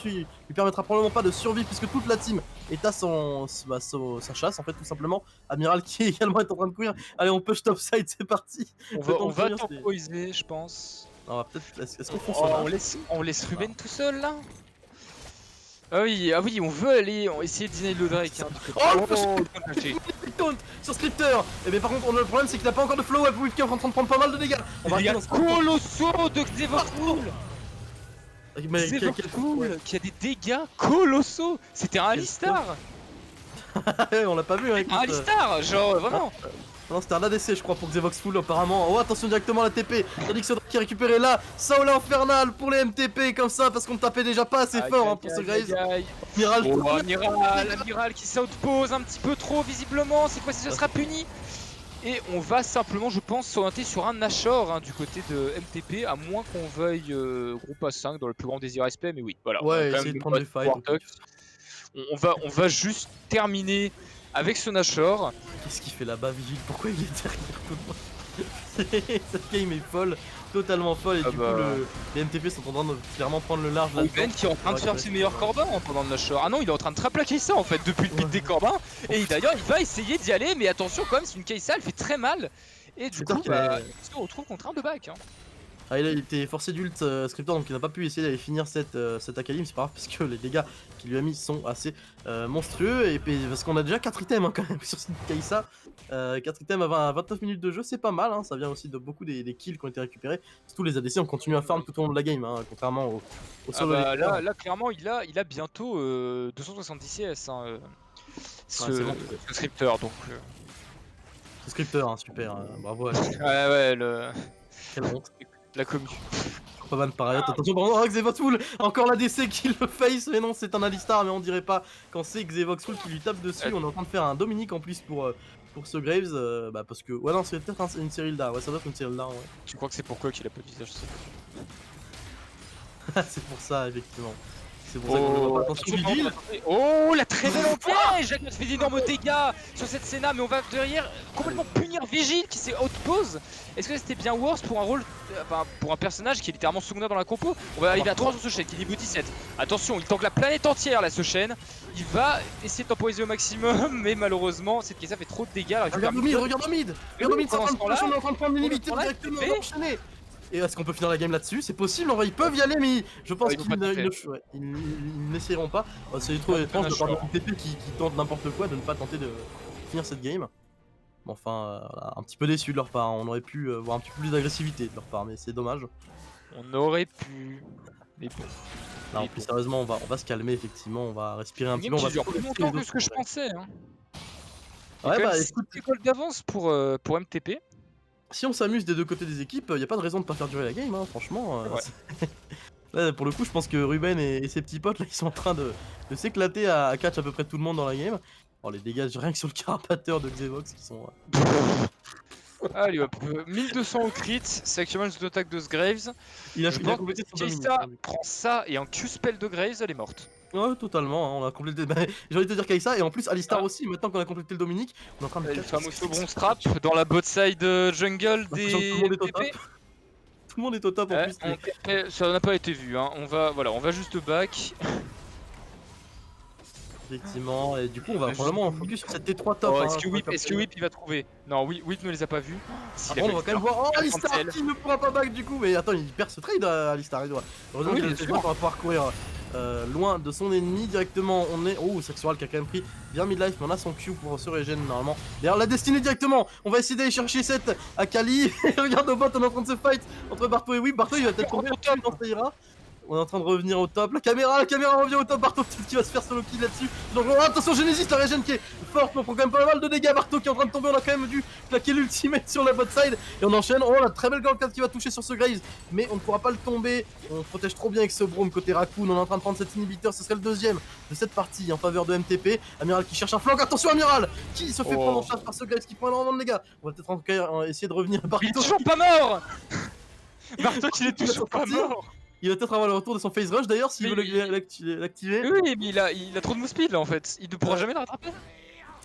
lui permettra probablement pas de survivre puisque toute la team est à sa chasse en fait tout simplement. Amiral qui également est en train de courir, allez on push top side, c'est parti. On va temporiser je pense. Est-ce qu'on fonce on laisse Ruben tout seul là. Ah oui, on veut aller essayer de dîner le Drake. Hein, sur Scripter. Et bien par contre le problème c'est qu'il n'a pas encore de flow, Wave qui est en train de prendre pas mal de dégâts. On va regarder colossaux de Xevoxful. Xevoxful qui a des dégâts colossaux. C'était un Alistar. On l'a pas vu hein, un Alistar, genre vraiment. Non, c'était un ADC je crois pour Xevoxful apparemment. Oh attention directement à la TP. Tandis que ce qui est récupéré là, Saul infernal pour les MTP comme ça parce qu'on tapait déjà pas assez fort hein, pour ce Graves. Amiral qui s'outpose un petit peu trop visiblement. C'est quoi si ce sera puni? Et on va simplement, je pense, s'orienter sur un Nashor hein, du côté de MTP, à moins qu'on veuille groupe A5 dans le plus grand désir respect, mais oui, voilà. Ouais, essayer de prendre les fights. On va juste terminer avec ce Nashor. Qu'est-ce qu'il fait là-bas, Vigile? Pourquoi il est derrière tout le monde? Cette game est folle, totalement folle, et du coup les MTP sont en train de clairement prendre le large. Ben qui est en train de faire ses meilleurs corbins hein, pendant le Nashor. Ah non, il est en train de traplaquer ça en fait depuis le pic des corbins. Et d'ailleurs, il va essayer d'y aller, mais attention quand même, c'est une Kai'Sa, elle fait très mal. Et du coup, il se retrouve contre un de back. Hein. Ah, il était forcé d'ult Scriptor donc il n'a pas pu essayer d'aller finir cette Akali, mais c'est pas grave parce que les dégâts qu'il lui a mis sont assez monstrueux et parce qu'on a déjà 4 items hein, quand même sur cette Kai'Sa. 4 items à 29 minutes de jeu, c'est pas mal, hein, ça vient aussi de beaucoup des kills qui ont été récupérés. Surtout les ADC on continue à farm tout au long de la game, hein, contrairement au solo. Là clairement il a bientôt 270 CS hein, ce Scriptor donc. Ce Scriptor, hein, super, bravo. Ouais, quelle honte. La commu. Pas mal pareil. Attention, pardon, Xevoxful, encore la DC qui le face, mais non, c'est un Alistar, mais on dirait pas quand c'est Xevoxful qui lui tape dessus. On est en train de faire un Dominique en plus pour ce Graves, parce que. Ouais, non, c'est peut-être une Cyrildar, ouais, ça doit être une Cyrildar, ouais. Tu crois que c'est pourquoi qu'il a pas de visage? C'est pour ça, effectivement. c'est pour ça qu'on ne voit pas. Attention, Vigil. Oh, la très belle piège. Jackman fait d'énormes dégâts sur cette Senna, mais on va derrière complètement punir Vigil qui s'est out-pose. Est-ce que c'était bien worse pour un rôle, enfin pour un personnage qui est littéralement secondaire dans la compo? On va arriver à 3 sur ce chaîne qui est niveau 17. Attention, il tank la planète entière là, ce chaîne. Il va essayer de temporiser au maximum, mais malheureusement, cette Kai'Sa fait trop de dégâts. Regarde au mid, regarde au mid. Regarde au mid, c'est en train de prendre l'inhibiteur directement, on va enchaîner. Et est-ce qu'on peut finir la game là-dessus? C'est possible, en vrai, ils peuvent y aller, mais je pense qu'ils n'essaieront pas. C'est trop étrange de part de TP qui tente n'importe quoi, de ne pas tenter de finir cette game. Bon, enfin, un petit peu déçu de leur part, on aurait pu voir un petit peu plus d'agressivité de leur part, mais c'est dommage. On aurait pu, mais bon. Non, plus sérieusement, on va se calmer, effectivement, on va respirer un petit peu. On va plus longtemps que ce que je pensais. Hein. Ouais, bah écoute, goals d'avance pour MTP. Si on s'amuse des deux côtés des équipes, y a pas de raison de pas faire durer la game, hein, franchement. Là, pour le coup, je pense que Ruben et ses petits potes, là, ils sont en train de s'éclater à catch à peu près tout le monde dans la game. Oh, les dégâts, rien que sur le carapateur de Xevox qui sont... Allez hop, 1200 au crit, c'est actuellement le attaque de Graves. Il a complété son Kai'Sa prend ça et en Q-spell de Graves, elle est morte. Ouais, totalement, hein, on a complété. J'ai envie de te dire Kai'Sa et en plus Alistar aussi. Maintenant qu'on a complété le Dominique, on est en train de. Le fameux bronze trap dans la bot side jungle des. Tout le monde est au top. Tout le monde est au top en plus. Ça n'a pas été vu, hein. On va juste back. Effectivement, et du coup on va vraiment focus sur cette T3 top. Est-ce que Whip il va trouver? Non, Whip ne les a pas vus. On va quand même voir. Oh, Alistar qui ne pourra pas back du coup, mais attends, il perd ce trade Alistar, il doit. Heureusement qu'il va pouvoir courir loin de son ennemi directement. On est. Oh, Sexual qui a quand même pris bien midlife, mais on a son Q pour se régénérer normalement. D'ailleurs, la destinée directement. On va essayer d'aller chercher cette Akali. Regarde au bot, on est en train de se fight entre Barto et Whip. Barto il va peut-être tomber au top, ça ira. On est en train de revenir au top. La caméra revient au top. Barto qui va se faire solo kill là-dessus. Donc, oh, attention, Genesis, la régène qui est forte. Mais on prend quand même pas mal de dégâts. Barto qui est en train de tomber. On a quand même dû claquer l'ultimate sur la bot side. Et on enchaîne. Oh, la très belle Gold 4 qui va toucher sur ce Graves. Mais on ne pourra pas le tomber. On protège trop bien avec ce Braum côté Raccoon. On est en train de prendre cet inhibiteur. Ce serait le deuxième de cette partie en faveur de MTP. Amiral qui cherche un flank. Attention, Amiral qui se fait prendre en charge par ce Graves qui prend énormément de dégâts. On va peut-être encore essayer de revenir. Barto. Il est toujours pas mort. Barto qui est toujours pas mort. Il va peut-être avoir le retour de son phase rush d'ailleurs s'il veut l'activer. Oui, mais il a trop de move speed là en fait. Il ne pourra jamais le rattraper.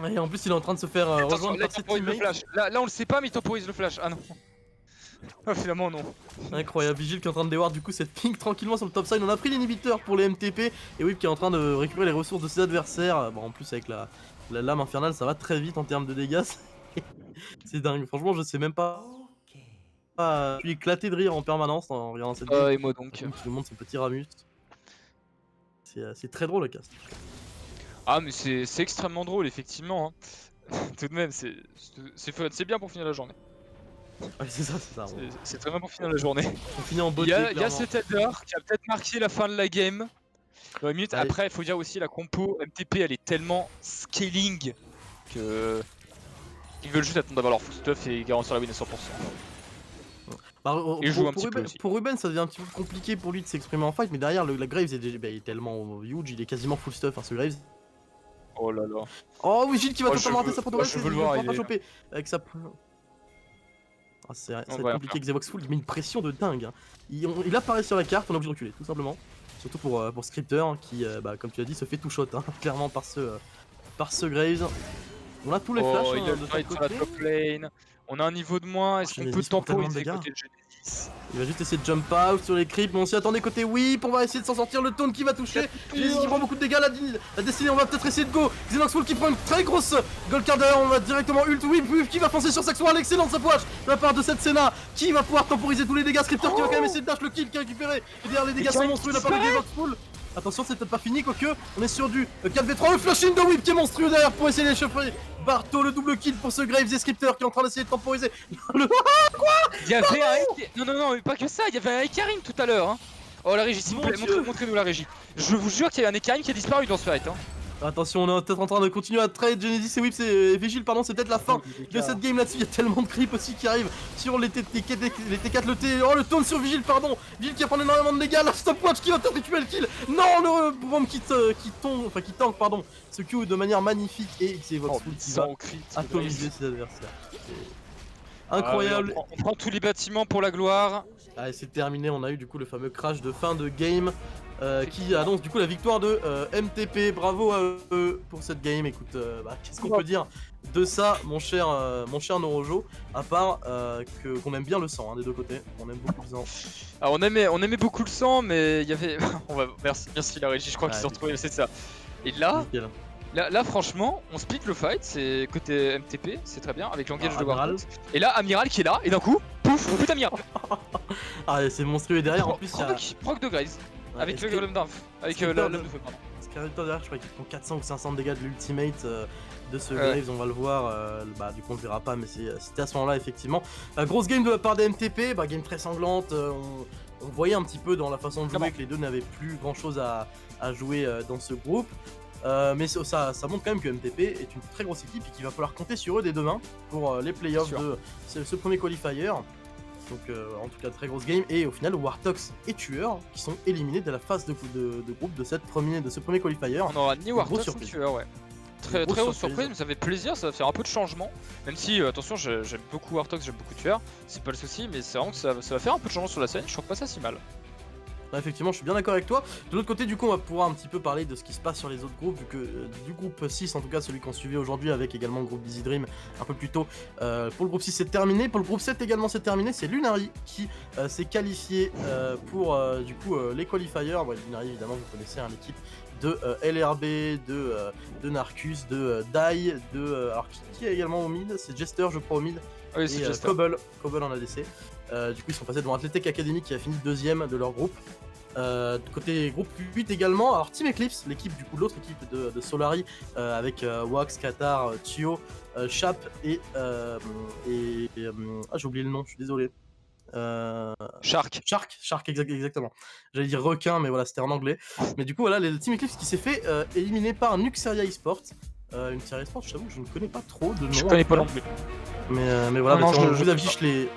Et en plus il est en train de se faire rejoindre par ses teammates. Là on le sait pas mais il temporise le flash. Ah non. Ah finalement non. Incroyable, Vigil qui est en train de déward du coup cette ping tranquillement sur le top side. On a pris l'inhibiteur pour les MTP et Whip qui est en train de récupérer les ressources de ses adversaires. Bon en plus avec la lame infernale ça va très vite en termes de dégâts. C'est dingue, franchement je sais même pas. Je suis éclaté de rire en permanence en regardant cette game. Et moi donc. Qui nous montre son petit Ramus. C'est très drôle le cast. Ah mais c'est extrêmement drôle effectivement. Hein. Tout de même c'est bien pour finir la journée. Ouais c'est ça. C'est très bien pour finir la journée. On finit en beauté. Il y a cet header qui a peut-être marqué la fin de la game. Dans une minute. Après il faut dire aussi la compo MTP elle est tellement scaling que ils veulent juste attendre d'avoir leur full stuff et garantir la win à 100%. Bah, pour Ruben ça devient un petit peu compliqué pour lui de s'exprimer en fight, mais derrière la Graves il est tellement huge, il est quasiment full stuff hein, ce Graves. Oh là là. Oh oui, Gilles qui va totalement rater sa protection, je veux le voir pas choper avec sa... Ah, c'est compliqué, Xevox Full, il met une pression de dingue hein. Il apparaît sur la carte, on est obligé de reculer tout simplement. Surtout pour Scripter qui, comme tu as dit, se fait tout shot hein, clairement par ce Graves. On a tous les flashs hein, de fight sur la top lane. On a un niveau de moins, est-ce qu'on peut temporiser côté de Genesis? Il va juste essayer de jump out sur les creeps, mais on s'y attendait côté Whip, on va essayer de s'en sortir, le taunt qui va toucher, Genesis qui prend beaucoup de dégâts, la destinée on va peut-être essayer de go, Xenox Full qui prend une très grosse gold card derrière, on va directement ult Whip qui va foncer sur Sexual, excellente sa poche de la part de cette Senna, qui va pouvoir temporiser tous les dégâts, Scripter qui va quand même essayer de dash le kill qui est récupéré, et derrière les dégâts sont monstrueux de la part de Xenox Full. Attention, c'est peut-être pas fini, quoique on est sur du 4v3, le flushing de Whip qui est monstrueux derrière pour essayer d'échapper. Barto, le double kill pour ce Graves et Scripter qui est en train d'essayer de temporiser. Quoi? Il y avait un... Non, mais pas que ça, il y avait un Ekarim tout à l'heure. Hein. Oh la régie, s'il vous plaît, montrez-nous la régie. Je vous jure qu'il y a un Ekarim qui a disparu dans ce fight. Hein. Attention, on est peut-être en train de continuer à trade Genesis et Whip, c'est Vigil, pardon, c'est peut-être la fin de cette game là-dessus. Il y a tellement de creeps aussi qui arrivent sur les T4, le T. Oh, le taunt sur Vigil, pardon. Vigil qui va prendre énormément de dégâts. La stopwatch qui va peut-être récupérer le kill. Non, le bomb qui tank, pardon. Ce Q de manière magnifique et c'est Vox Full qui va atomiser ses adversaires. Incroyable. On prend tous les bâtiments pour la gloire. Allez, c'est terminé. On a eu du coup le fameux crash de fin de game. qui annonce du coup la victoire de MTP. Bravo à eux pour cette game. Écoute, qu'est-ce qu'on peut dire de ça, mon cher Norojo, à part qu'on aime bien le sang des deux côtés. On aime beaucoup le sang. Alors on aimait beaucoup le sang, mais il y avait. Merci la régie, je crois qu'ils se sont retrouvés, c'est ça. Et là, franchement, on split le fight, c'est côté MTP, c'est très bien, avec l'engage de Warthog. Et là, Amiral qui est là, et d'un coup, pouf, putain Amiral. Ah, c'est monstrueux, et derrière en plus, proc de Graze, avec le golem d'inf, avec l'homme de feu, pardon. Derrière, je crois qu'ils font 400 ou 500 dégâts de l'ultimate de ce Graves, on va le voir. Du coup, on le verra pas, mais c'était à ce moment-là, effectivement. Grosse game de la part des MTP, game très sanglante. On voyait un petit peu dans la façon de jouer que les deux n'avaient plus grand-chose à jouer dans ce groupe. Mais ça montre quand même que MTP est une très grosse équipe et qu'il va falloir compter sur eux dès demain pour les playoffs de ce premier qualifier. Donc en tout cas très grosse game, et au final Warthogs et Tueur qui sont éliminés de la phase de groupe de ce premier qualifier. On aura ni Warthogs ni Tueur, ouais. Très grosse surprise, mais ça fait plaisir, ça va faire un peu de changement. Même si, attention, j'aime beaucoup Warthogs, j'aime beaucoup Tueur, c'est pas le souci, mais c'est vraiment que ça va faire un peu de changement sur la scène, je trouve pas ça si mal. Effectivement, je suis bien d'accord avec toi. De l'autre côté, du coup, on va pouvoir un petit peu parler de ce qui se passe sur les autres groupes, vu que du groupe 6, en tout cas celui qu'on suivait aujourd'hui, avec également le groupe Busy Dream un peu plus tôt. Pour le groupe 6, c'est terminé. Pour le groupe 7 également, c'est terminé. C'est Lunari qui s'est qualifié pour du coup les qualifiers. Lunari, évidemment, vous connaissez l'équipe de LRB, de Narcus, de Dai, alors qui est également au mid, c'est Jester, je crois, au mid. Oui, c'est Jester. Cobble en ADC. Du coup, ils sont passés devant Athletic Academy qui a fini deuxième de leur groupe. Côté groupe 8 également, alors Team Eclipse, l'équipe du coup l'autre équipe de Solari avec Wax, Qatar, Tio, Chap et j'ai oublié le nom, je suis désolé. Shark, exactement. J'allais dire requin, mais voilà, c'était en anglais. Mais du coup, voilà, le Team Eclipse qui s'est fait éliminer par Nuxeria Esports. Nuxeria Esports, je t'avoue que je ne connais pas trop de nom. Je connais pas non plus. Mais voilà, on vous affiche les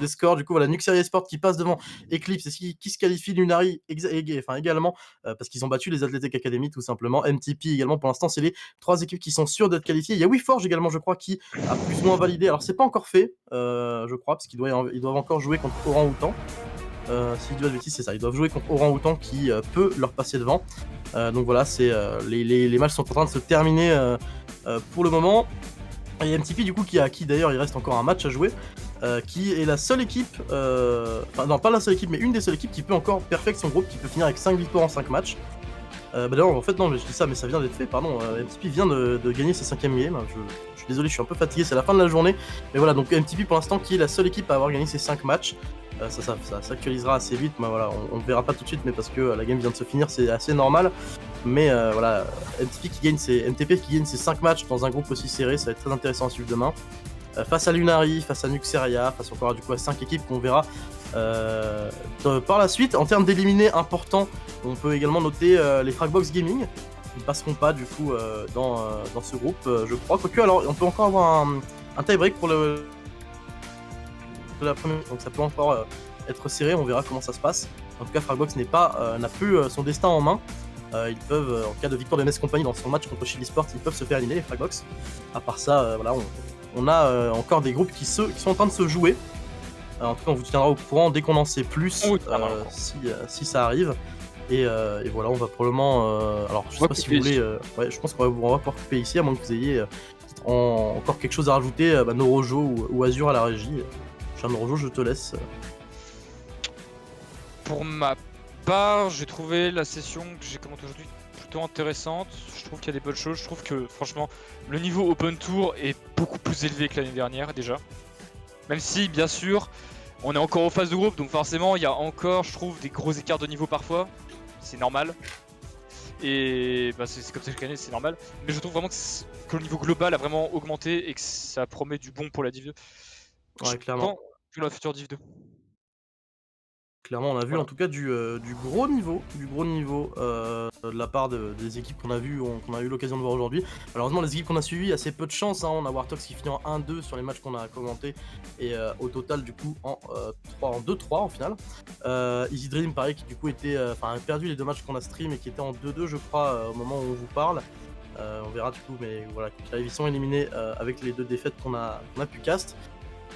scores. Du coup, voilà, Nuxeria Esports qui passe devant Eclipse et qui se qualifie, Lunari également parce qu'ils ont battu les Athletic Academy tout simplement. MTP également, pour l'instant, c'est les 3 équipes qui sont sûres d'être qualifiées. Il y a WeForge également, je crois, qui a plus ou moins validé. Alors, c'est pas encore fait, je crois, parce qu'ils doivent encore jouer contre Orang-Outan. Si je dis pas de bêtises, c'est ça. Ils doivent jouer contre Orang-Outan qui peut leur passer devant. Donc voilà, c'est les matchs sont en train de se terminer pour le moment. Et MTP du coup qui d'ailleurs il reste encore un match à jouer, qui est la seule équipe, non pas la seule équipe mais une des seules équipes qui peut encore perfect son groupe, qui peut finir avec 5 victoires en 5 matchs. D'ailleurs en fait non, je dis ça mais ça vient d'être fait, pardon, MTP vient de gagner sa 5ème game, je suis désolé, je suis un peu fatigué, c'est la fin de la journée, mais voilà, donc MTP pour l'instant qui est la seule équipe à avoir gagné ses 5 matchs. Ça s'actualisera assez vite, mais voilà, on le verra pas tout de suite, mais parce que la game vient de se finir, c'est assez normal. Mais voilà, MTP MTP qui gagne ses 5 matchs dans un groupe aussi serré, ça va être très intéressant à suivre demain. Face à Lunari, face à Nuxeria, face encore du coup à 5 équipes qu'on verra par la suite. En termes d'éliminés importants, on peut également noter les Fragbox Gaming, qui ne passeront pas du coup dans ce groupe, je crois. Quoique, alors on peut encore avoir un tie-break pour la première, donc ça peut encore être serré, on verra comment ça se passe. En tout cas, Fragbox n'a plus son destin en main. Ils peuvent, en cas de victoire de MS Company dans son match contre Chili Sports, ils peuvent se faire éliminer les Fragbox. À part ça, voilà, on a encore des groupes qui sont en train de se jouer. En tout cas, on vous tiendra au courant dès qu'on en sait plus, si ça arrive. Et voilà, on va probablement. Alors, je sais pas si vous voulez. Ouais, je pense qu'on va pouvoir couper ici, à moins que vous ayez encore quelque chose à rajouter, Norojo ou Azure à la régie. Cher Norojo, je te laisse. Pour ma part, j'ai trouvé la session que j'ai commentée aujourd'hui plutôt intéressante. Je trouve qu'il y a des bonnes choses. Je trouve que franchement, le niveau Open Tour est beaucoup plus élevé que l'année dernière déjà. Même si, bien sûr, on est encore en phase de groupe, donc forcément, il y a encore, je trouve, des gros écarts de niveau parfois. C'est normal. Et c'est comme ça que je connais, c'est normal. Mais je trouve vraiment que le niveau global a vraiment augmenté et que ça promet du bon pour la Div 2. Ouais, clairement. Pour la future Div 2. Clairement, on a vu en tout cas du gros niveau de la part des équipes qu'on a eu l'occasion de voir aujourd'hui. Malheureusement, les équipes qu'on a suivies, assez peu de chance. On a Warthogs qui finit en 1-2 sur les matchs qu'on a commentés, et au total, du coup, en 2-3 au final. Easy Dream, pareil, qui du coup a perdu les 2 matchs qu'on a stream et qui était en 2-2, je crois, au moment où on vous parle. On verra du coup, mais voilà, ils sont éliminés avec les 2 défaites qu'on a pu cast.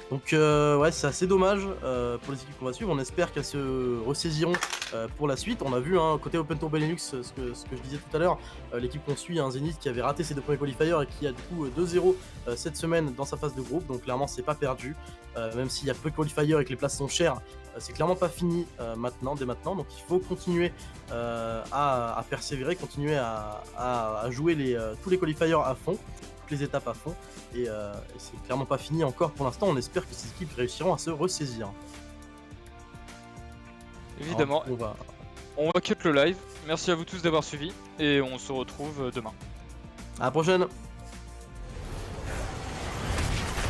Donc ouais, c'est assez dommage pour les équipes qu'on va suivre. On espère qu'elles se ressaisiront pour la suite. On a vu côté Open Tour Benelux, ce que je disais tout à l'heure, l'équipe qu'on suit, Zenith qui avait raté ses 2 premiers qualifiers et qui a du coup 2-0 cette semaine dans sa phase de groupe. Donc clairement c'est pas perdu, même s'il y a peu de qualifiers et que les places sont chères, c'est clairement pas fini dès maintenant. Donc il faut continuer à persévérer, continuer à jouer tous les qualifiers à fond, toutes les étapes à fond. Et c'est clairement pas fini encore pour l'instant. On espère que ces équipes réussiront à se ressaisir. Évidemment. Alors, on va cut le live. Merci à vous tous d'avoir suivi et on se retrouve demain. à la prochaine.